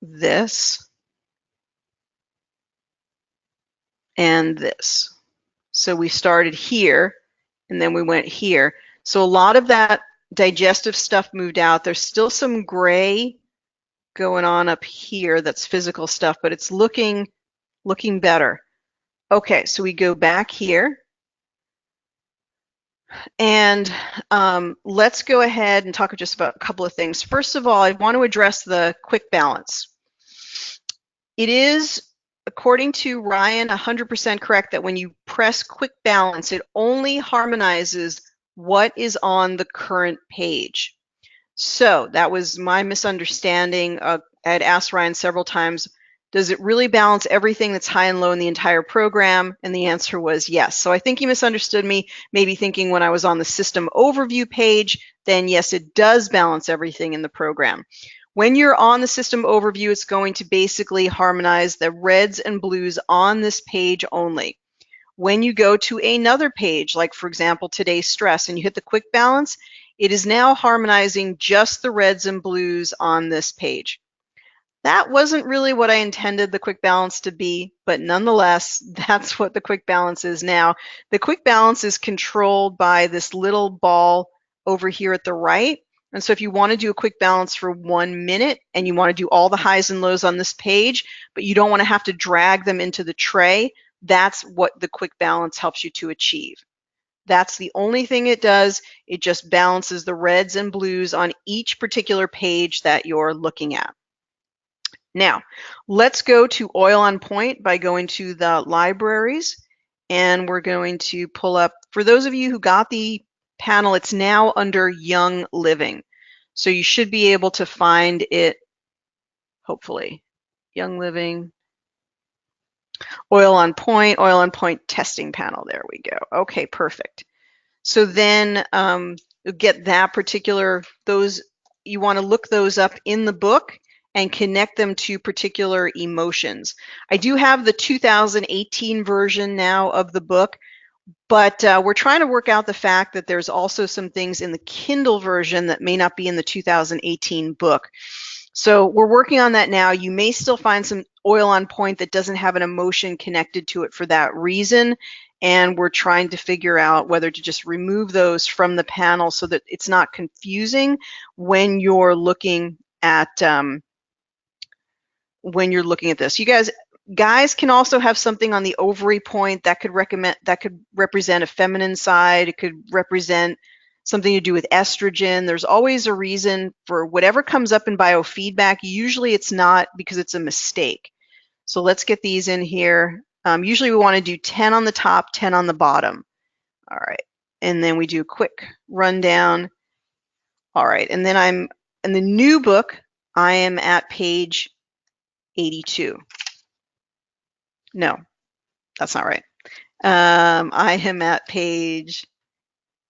this and this. So we started here and then we went here. So a lot of that digestive stuff moved out. There's still some gray going on up here that's physical stuff, but it's looking better. Okay, so we go back here. And let's go ahead and talk just about a couple of things. First of all, I want to address the quick balance. It is, according to Ryan, 100% correct that when you press quick balance, it only harmonizes what is on the current page. So that was my misunderstanding. I had asked Ryan several times, does it really balance everything that's high and low in the entire program? And the answer was yes. So I think he misunderstood me, maybe thinking when I was on the system overview page, then yes, it does balance everything in the program. When you're on the system overview, it's going to basically harmonize the reds and blues on this page only. When you go to another page, like for example, today's stress, and you hit the quick balance, it is now harmonizing just the reds and blues on this page. That wasn't really what I intended the quick balance to be, but nonetheless, that's what the quick balance is now. The quick balance is controlled by this little ball over here at the right. And so if you want to do a quick balance for 1 minute and you want to do all the highs and lows on this page, but you don't want to have to drag them into the tray, that's what the quick balance helps you to achieve. That's the only thing it does. It just balances the reds and blues on each particular page that you're looking at. Now, let's go to Oil on Point by going to the libraries, and we're going to pull up, for those of you who got the panel, it's now under Young Living. So you should be able to find it, hopefully. Young Living, Oil on Point testing panel. There we go. Okay, perfect. So then you'll get that particular, you want to look those up in the book and connect them to particular emotions. I do have the 2018 version now of the book, but we're trying to work out the fact that there's also some things in the Kindle version that may not be in the 2018 book. So we're working on that now. You may still find some Oil on Point that doesn't have an emotion connected to it for that reason. And we're trying to figure out whether to just remove those from the panel so that it's not confusing when you're looking at this. You guys can also have something on the ovary point that could represent a feminine side. It could represent something to do with estrogen. There's always a reason for whatever comes up in biofeedback. Usually it's not because it's a mistake. So let's get these in here. Usually we want to do 10 on the top, 10 on the bottom. All right, and then we do a quick rundown. All right, and then I'm in the new book, I am at page 82. No, that's not right. I am at page,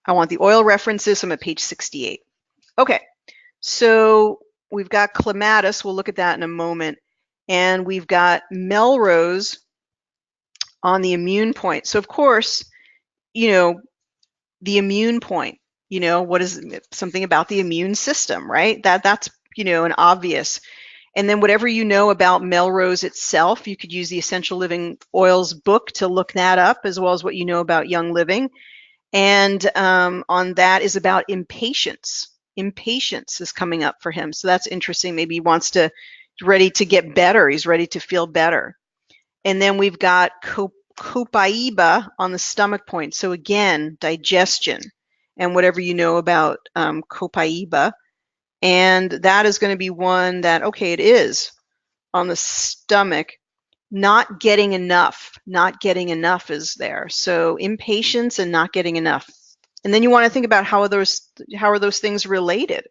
I want the oil references, so I'm at page 68. Okay, so we've got clematis, we'll look at that in a moment, and we've got Melrose on the immune point. So of course, the immune point, what is something about the immune system, right? That's, an obvious. And then whatever you know about Melrose itself, you could use the Essential Living Oils book to look that up, as well as what you know about Young Living. And on that is about impatience. Impatience is coming up for him. So that's interesting. Maybe he wants to, ready to get better. He's ready to feel better. And then we've got copaiba on the stomach point. So again, digestion and whatever you know about copaiba. And that is going to be one that, okay, it is on the stomach. Not getting enough is there. So impatience and not getting enough. And then you want to think about how are those things related?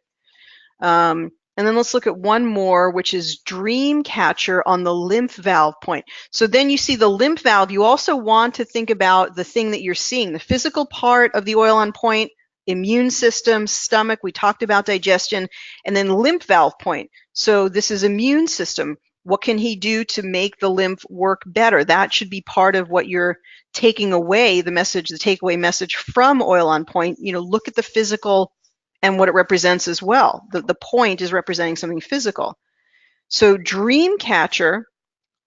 And then let's look at one more, which is dream catcher on the lymph valve point. So then you see the lymph valve. You also want to think about the thing that you're seeing, the physical part of the oil on point, immune system, stomach. We talked about digestion, and then lymph valve point. So this is immune system. What can he do to make the lymph work better? That should be part of what you're taking away, the message, the takeaway message from oil on point. Look at the physical and what it represents as well. The point is representing something physical. So dream catcher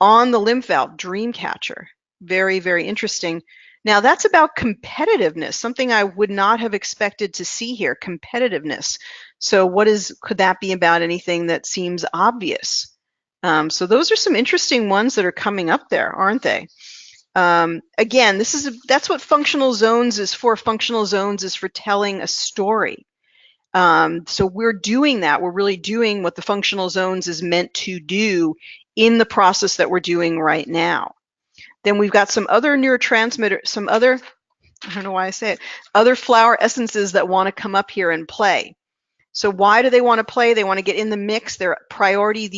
on the lymph valve, dream catcher. Very, very interesting. Now that's about competitiveness, something I would not have expected to see here, competitiveness. So could that be about anything that seems obvious? So those are some interesting ones that are coming up there, aren't they? Again, that's what functional zones is for. Functional zones is for telling a story. So we're doing that. We're really doing what the functional zones is meant to do in the process that we're doing right now. Then we've got some other neurotransmitter, I don't know why I say it, other flower essences that want to come up here and play. So why do they want to play? They want to get in the mix. Their priority.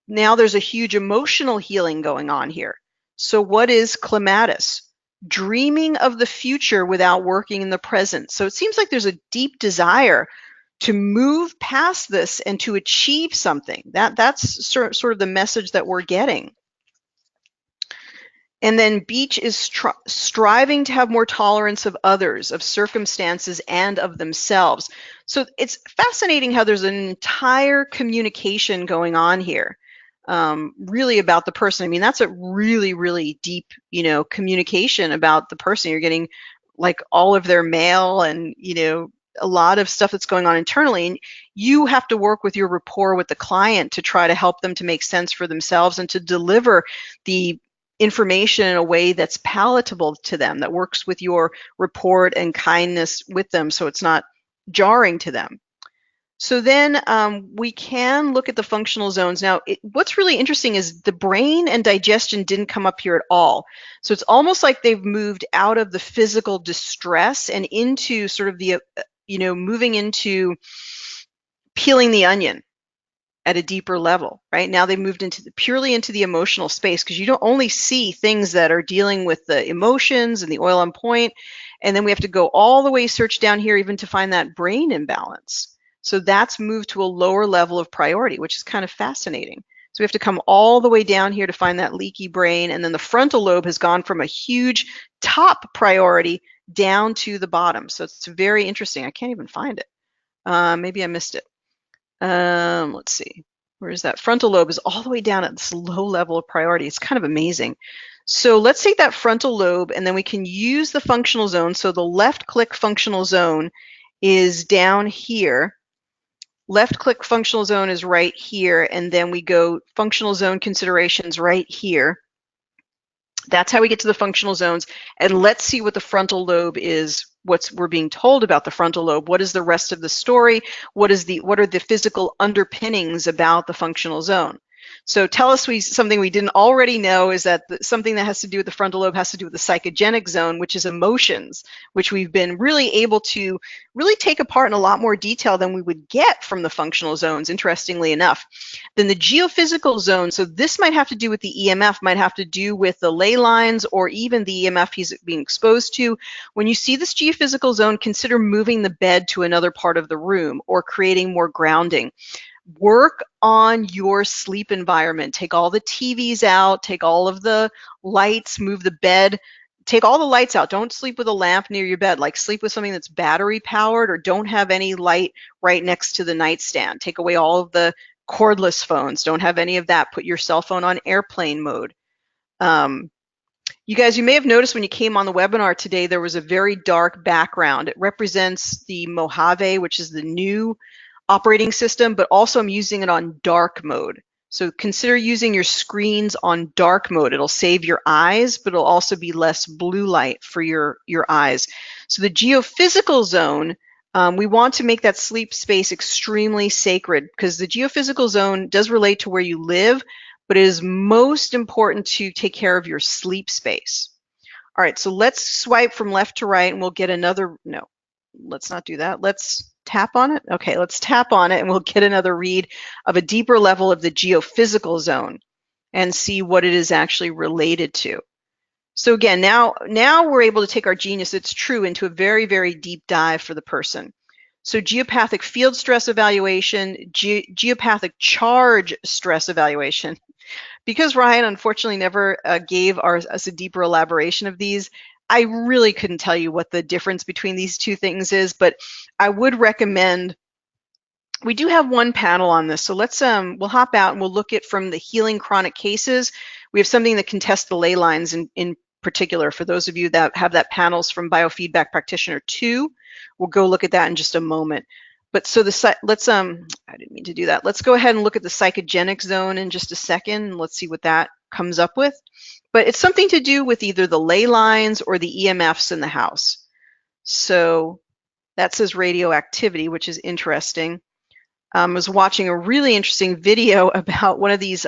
Now there's a huge emotional healing going on here. So what is clematis? Dreaming of the future without working in the present. So it seems like there's a deep desire to move past this and to achieve something. That's sort of the message that we're getting. And then beach is striving to have more tolerance of others, of circumstances, and of themselves. So it's fascinating how there's an entire communication going on here, really about the person. I mean, that's a really, really deep, communication about the person. You're getting like all of their mail and, a lot of stuff that's going on internally. And you have to work with your rapport with the client to try to help them to make sense for themselves and to deliver the information in a way that's palatable to them, that works with your rapport and kindness with them, so it's not jarring to them. So then we can look at the functional zones. Now, what's really interesting is the brain and digestion didn't come up here at all. So it's almost like they've moved out of the physical distress and into sort of the, moving into peeling the onion at a deeper level, right? Now they moved purely into the emotional space, because you don't only see things that are dealing with the emotions and the oil on point, and then we have to go all the way search down here even to find that brain imbalance. So that's moved to a lower level of priority, which is kind of fascinating. So we have to come all the way down here to find that leaky brain, and then the frontal lobe has gone from a huge top priority down to the bottom. So it's very interesting. I can't even find it. Maybe I missed it. Let's see, where is that? Frontal lobe is all the way down at this low level of priority. It's kind of amazing. So let's take that frontal lobe, and then we can use the functional zone. So the left click functional zone is down here. Left click functional zone is right here, and then we go functional zone considerations right here. That's how we get to the functional zones. And let's see what the frontal lobe is, what we're being told about the frontal lobe. What is the rest of the story? What are the physical underpinnings about the functional zone? So tell us something we didn't already know is that something that has to do with the frontal lobe has to do with the psychogenic zone, which is emotions, which we've been really able to really take apart in a lot more detail than we would get from the functional zones, interestingly enough. Then the geophysical zone, so this might have to do with the EMF, might have to do with the ley lines or even the EMF he's being exposed to. When you see this geophysical zone, consider moving the bed to another part of the room or creating more grounding. Work on your sleep environment. Take all the TVs out, take all of the lights, move the bed, take all the lights out. Don't sleep with a lamp near your bed. Like sleep with something that's battery powered, or don't have any light right next to the nightstand. Take away all of the cordless phones. Don't have any of that. Put your cell phone on airplane mode. You guys, you may have noticed when you came on the webinar today, there was a very dark background. It represents the Mojave, which is the new operating system, but also I'm using it on dark mode. So consider using your screens on dark mode. It'll save your eyes, but it'll also be less blue light for your eyes. So the geophysical zone, we want to make that sleep space extremely sacred, because the geophysical zone does relate to where you live, but it is most important to take care of your sleep space. All right, so let's swipe from left to right and we'll get another, no, let's not do that. Let's tap on it. Okay, let's tap on it and we'll get another read of a deeper level of the geophysical zone and see what it is actually related to. So again, now we're able to take our genius, it's true, into a very, very deep dive for the person. So geopathic field stress evaluation, geopathic charge stress evaluation. Because Ryan unfortunately never gave us a deeper elaboration of these, I really couldn't tell you what the difference between these two things is, but I would recommend, we do have one panel on this, so let's we'll hop out and we'll look at from the healing chronic cases. We have something that can test the ley lines in particular. For those of you that have that panels from Biofeedback Practitioner 2, we'll go look at that in just a moment. But so let's I didn't mean to do that. Let's go ahead and look at the psychogenic zone in just a second. Let's see what that comes up with. But it's something to do with either the ley lines or the EMFs in the house. So that says radioactivity, which is interesting. I was watching a really interesting video about one of these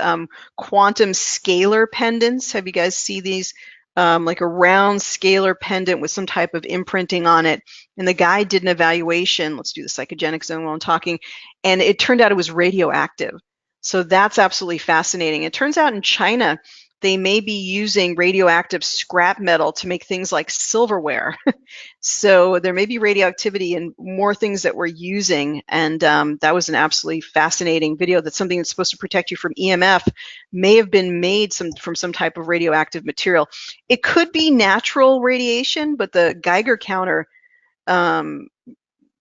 quantum scalar pendants. Have you guys seen these? Like a round scalar pendant with some type of imprinting on it. And the guy did an evaluation. Let's do the psychogenic zone while I'm talking. And it turned out it was radioactive. So that's absolutely fascinating. It turns out in China, they may be using radioactive scrap metal to make things like silverware. So there may be radioactivity in more things that we're using. And that was an absolutely fascinating video. That's something that's supposed to protect you from EMF may have been made from some type of radioactive material. It could be natural radiation, but the Geiger counter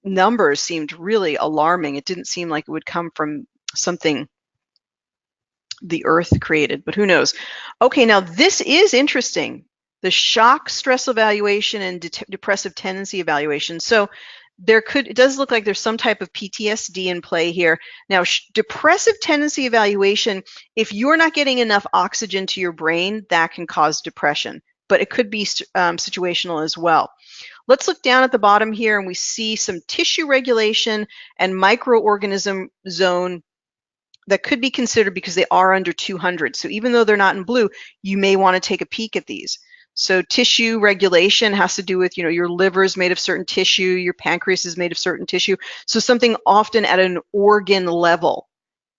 numbers seemed really alarming. It didn't seem like it would come from something the earth created, but who knows? Okay, now this is interesting. The shock stress evaluation and depressive tendency evaluation. So it does look like there's some type of PTSD in play here. Now, depressive tendency evaluation, if you're not getting enough oxygen to your brain, that can cause depression, but it could be situational as well. Let's look down at the bottom here and we see some tissue regulation and microorganism zone that could be considered because they are under 200. So even though they're not in blue, you may want to take a peek at these. So tissue regulation has to do with, your liver is made of certain tissue, your pancreas is made of certain tissue. So something often at an organ level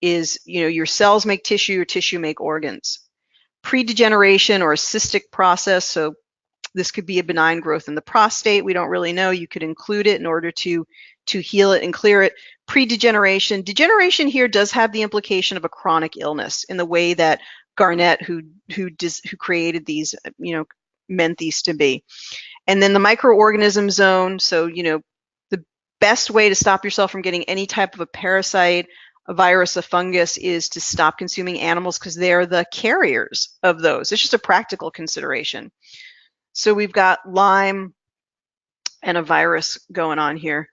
is, your cells make tissue, your tissue make organs. Predegeneration or a cystic process. So this could be a benign growth in the prostate. We don't really know. You could include it in order to heal it and clear it. Predegeneration. Degeneration here does have the implication of a chronic illness in the way that Garnett, who created these, meant these to be. And then the microorganism zone. So, the best way to stop yourself from getting any type of a parasite, a virus, a fungus, is to stop consuming animals because they're the carriers of those. It's just a practical consideration. So we've got Lyme and a virus going on here.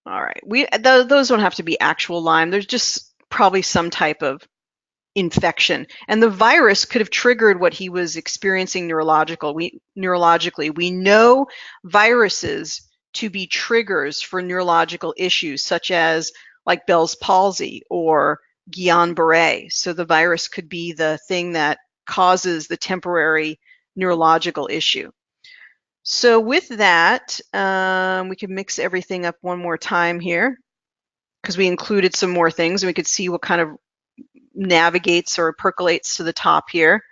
All right, those don't have to be actual Lyme. There's just probably some type of infection. And the virus could have triggered what he was experiencing neurologically. We know viruses to be triggers for neurological issues, such as like Bell's palsy or Guillain-Barré. So the virus could be the thing that causes the temporary neurological issue. So with that, we can mix everything up one more time here because we included some more things and we could see what kind of navigates or percolates to the top here.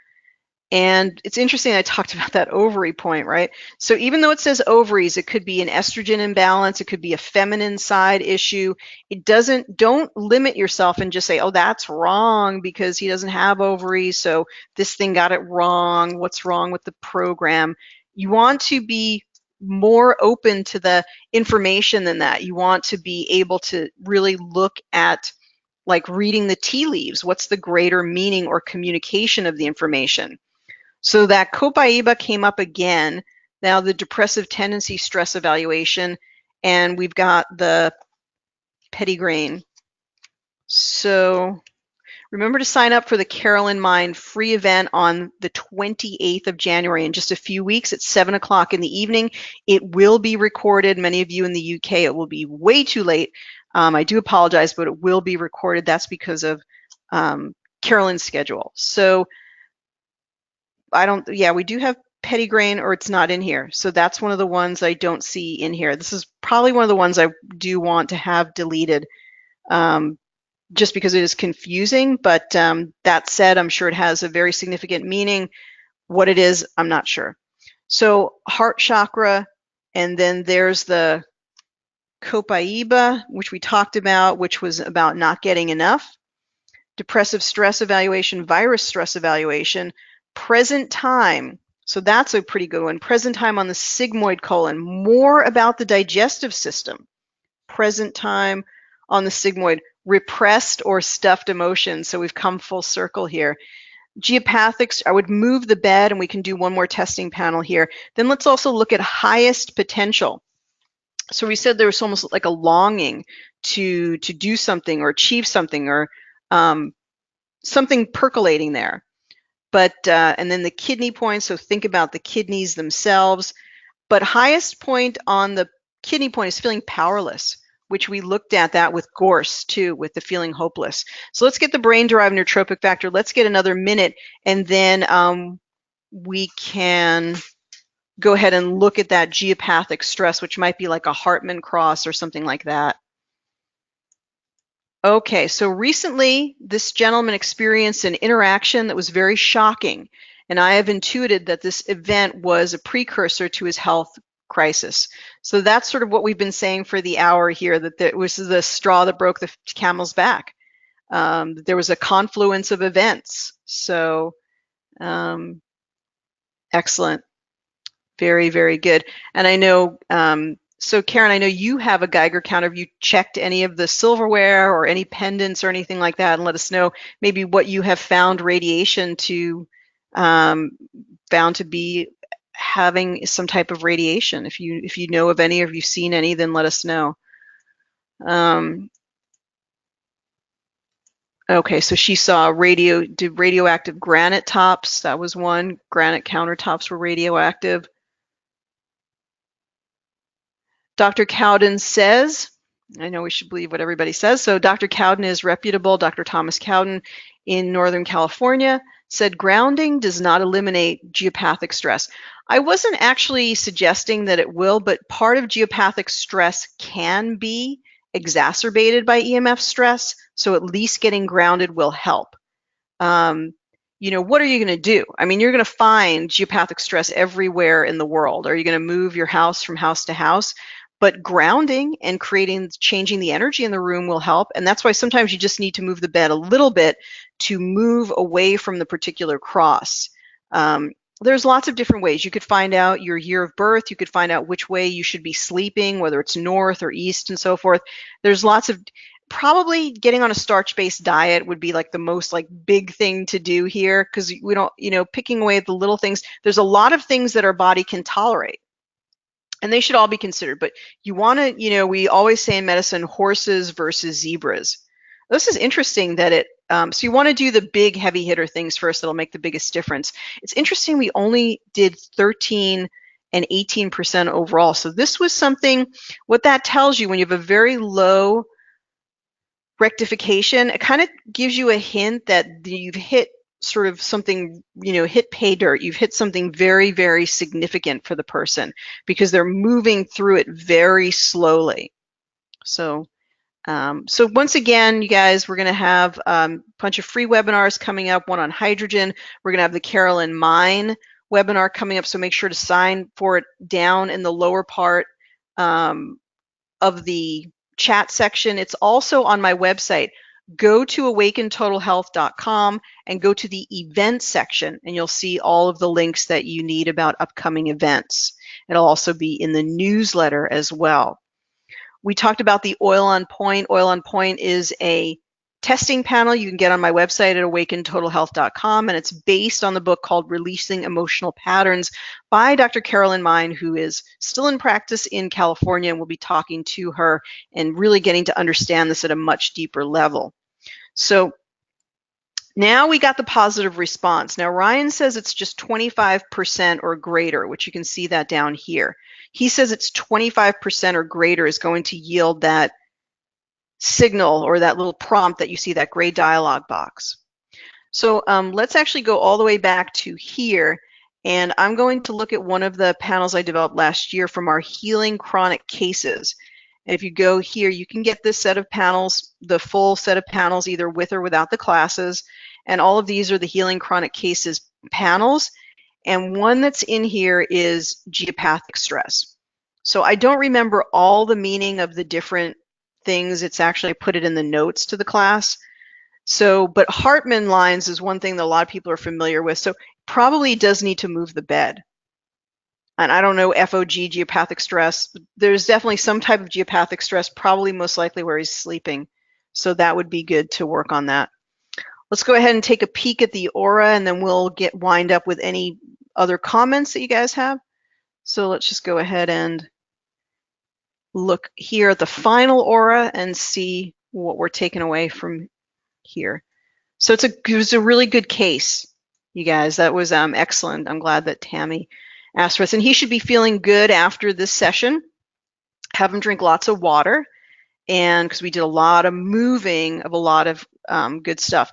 And it's interesting I talked about that ovary point, right? So even though it says ovaries, it could be an estrogen imbalance, it could be a feminine side issue. Don't limit yourself and just say, oh, that's wrong because he doesn't have ovaries, so this thing got it wrong. What's wrong with the program? You want to be more open to the information than that. You want to be able to really look at, like, reading the tea leaves. What's the greater meaning or communication of the information? So that Copaiba came up again. Now the depressive tendency stress evaluation, and we've got the pettigrain. So remember to sign up for the Carolyn Mind free event on the 28th of January in just a few weeks at 7 o'clock in the evening. It will be recorded. Many of you in the UK, it will be way too late. I do apologize, but it will be recorded. That's because of Carolyn's schedule. So we do have pettigrain, or it's not in here. So that's one of the ones I don't see in here. This is probably one of the ones I do want to have deleted just because it is confusing. But that said, I'm sure it has a very significant meaning. What it is, I'm not sure. So heart chakra, and then there's the Copaiba, which we talked about, which was about not getting enough. Depressive stress evaluation, virus stress evaluation, present time. So that's a pretty good one. Present time on the sigmoid colon, more about the digestive system. Present time on the sigmoid, repressed or stuffed emotions. So we've come full circle here. Geopathics, I would move the bed and we can do one more testing panel here. Then let's also look at highest potential. So we said there was almost like a longing to do something or achieve something, or something percolating there. But and then the kidney point, so think about the kidneys themselves. But highest point on the kidney point is feeling powerless, which we looked at that with Gorse too, with the feeling hopeless. So let's get the brain-derived neurotropic factor. Let's get another minute, and then we can go ahead and look at that geopathic stress, which might be like a Hartman cross or something like that. Okay, so recently this gentleman experienced an interaction that was very shocking, and I have intuited that this event was a precursor to his health crisis. So that's sort of what we've been saying for the hour here, that it was the straw that broke the camel's back. There was a confluence of events. So excellent. Very, very good. And I know, so Karen, I know you have a Geiger counter. Have you checked any of the silverware or any pendants or anything like that, and let us know maybe what you have found radiation to, found to be having some type of radiation. If you know of any, or if you've seen any, then let us know. Okay, so she saw radioactive granite tops. That was one. Granite countertops were radioactive. Dr. Cowden says, I know we should believe what everybody says, so Dr. Cowden is reputable. Dr. Thomas Cowden in Northern California said grounding does not eliminate geopathic stress. I wasn't actually suggesting that it will, but part of geopathic stress can be exacerbated by EMF stress, so at least getting grounded will help. You know, what are you going to do? I mean, you're going to find geopathic stress everywhere in the world. Are you going to move your house from house to house? But grounding and changing the energy in the room will help. And that's why sometimes you just need to move the bed a little bit to move away from the particular cross. There's lots of different ways. You could find out your year of birth. You could find out which way you should be sleeping, whether it's north or east and so forth. There's lots of, probably getting on a starch-based diet would be like the most like big thing to do here, because we don't, you know, picking away at the little things. There's a lot of things that our body can tolerate, and they should all be considered. But you want to, you know, we always say in medicine, horses versus zebras. This is interesting that it, so you want to do the big heavy hitter things first that'll make the biggest difference. It's interesting we only did 13 and 18% overall. So this was something, what that tells you, when you have a very low rectification, it kind of gives you a hint that you've hit sort of something, hit pay dirt. You've hit something very, very significant for the person because they're moving through it very slowly. So once again, you guys, we're going to have a bunch of free webinars coming up, one on hydrogen. We're going to have the Carolyn Mine webinar coming up, so make sure to sign for it down in the lower part of the chat section. It's also on my website. Go to awakentotalhealth.com and go to the events section, and you'll see all of the links that you need about upcoming events. It'll also be in the newsletter as well. We talked about the Oil on Point. Oil on Point is a testing panel you can get on my website at awakentotalhealth.com, and it's based on the book called Releasing Emotional Patterns by Dr. Carolyn Mine, who is still in practice in California, and we'll be talking to her and really getting to understand this at a much deeper level. So now we got the positive response. Now Ryan says it's just 25% or greater, which you can see that down here. He says it's 25% or greater is going to yield that signal or that little prompt that you see, that gray dialog box. So let's actually go all the way back to here, and I'm going to look at one of the panels I developed last year from our Healing Chronic Cases. And if you go here, you can get this set of panels, the full set of panels, either with or without the classes. And all of these are the Healing Chronic Cases panels. And one that's in here is geopathic stress. So I don't remember all the meaning of the different things. It's actually, I put it in the notes to the class. So, but Hartman lines is one thing that a lot of people are familiar with. So probably does need to move the bed. And I don't know, FOG, geopathic stress. There's definitely some type of geopathic stress, probably most likely where he's sleeping. So that would be good to work on that. Let's go ahead and take a peek at the aura, and then we'll wind up with any other comments that you guys have. So let's just go ahead and look here at the final aura and see what we're taking away from here. So it was a really good case, you guys. That was excellent. I'm glad that Tammy asked for us. And he should be feeling good after this session. Have him drink lots of water, and because we did a lot of moving of a lot of good stuff.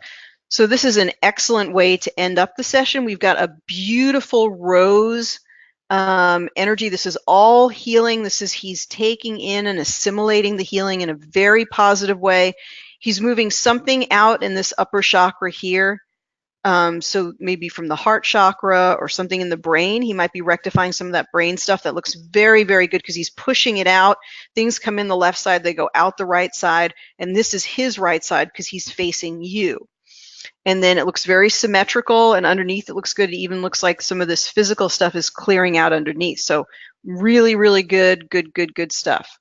So this is an excellent way to end up the session. We've got a beautiful rose energy. This is all healing. This is he's taking in and assimilating the healing in a very positive way. He's moving something out in this upper chakra here. So maybe from the heart chakra or something in the brain. He might be rectifying some of that brain stuff. That looks very, very good because he's pushing it out. Things come in the left side, they go out the right side. And this is his right side because he's facing you. And then it looks very symmetrical, and underneath it looks good. It even looks like some of this physical stuff is clearing out underneath. So really, really good stuff.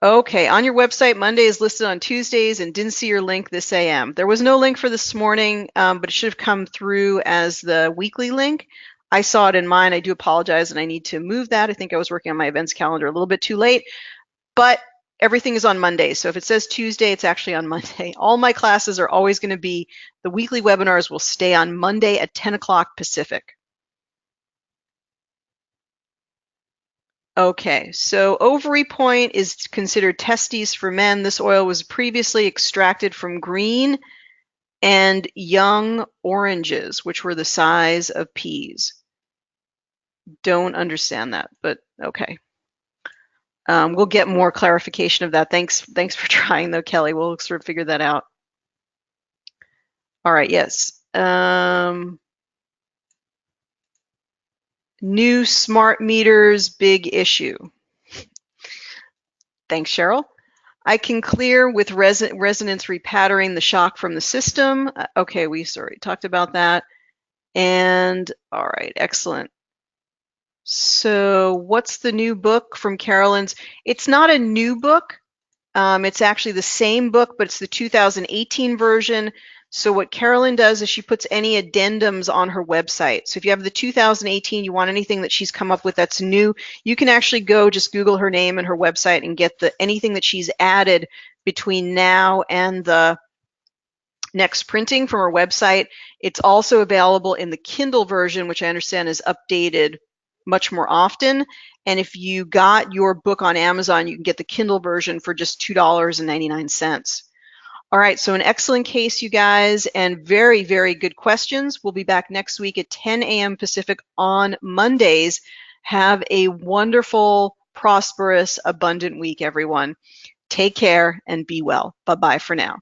Okay, on your website, Monday is listed on Tuesdays, and didn't see your link this AM. There was no link for this morning, but it should have come through as the weekly link. I saw it in mine. I do apologize, and I need to move that. I think I was working on my events calendar a little bit too late, but everything is on Monday. So if it says Tuesday, it's actually on Monday. All my classes are always going to be, the weekly webinars will stay on Monday at 10 o'clock Pacific. Okay, so ovary point is considered testes for men. This oil was previously extracted from green and young oranges, which were the size of peas. Don't understand that, but okay. We'll get more clarification of that. Thanks for trying though, Kelly. We'll sort of figure that out. All right, yes. New smart meters, big issue. Thanks, Cheryl. I can clear with resonance repatterning the shock from the system. Okay, we already talked about that. And all right, excellent. So what's the new book from Carolyn's? It's not a new book. It's actually the same book, but it's the 2018 version. So what Carolyn does is she puts any addendums on her website. So if you have the 2018, you want anything that she's come up with that's new, you can actually go just Google her name and her website and get anything that she's added between now and the next printing from her website. It's also available in the Kindle version, which I understand is updated much more often. And if you got your book on Amazon, you can get the Kindle version for just $2.99. All right, so an excellent case, you guys, and very, very good questions. We'll be back next week at 10 a.m. Pacific on Mondays. Have a wonderful, prosperous, abundant week, everyone. Take care and be well. Bye-bye for now.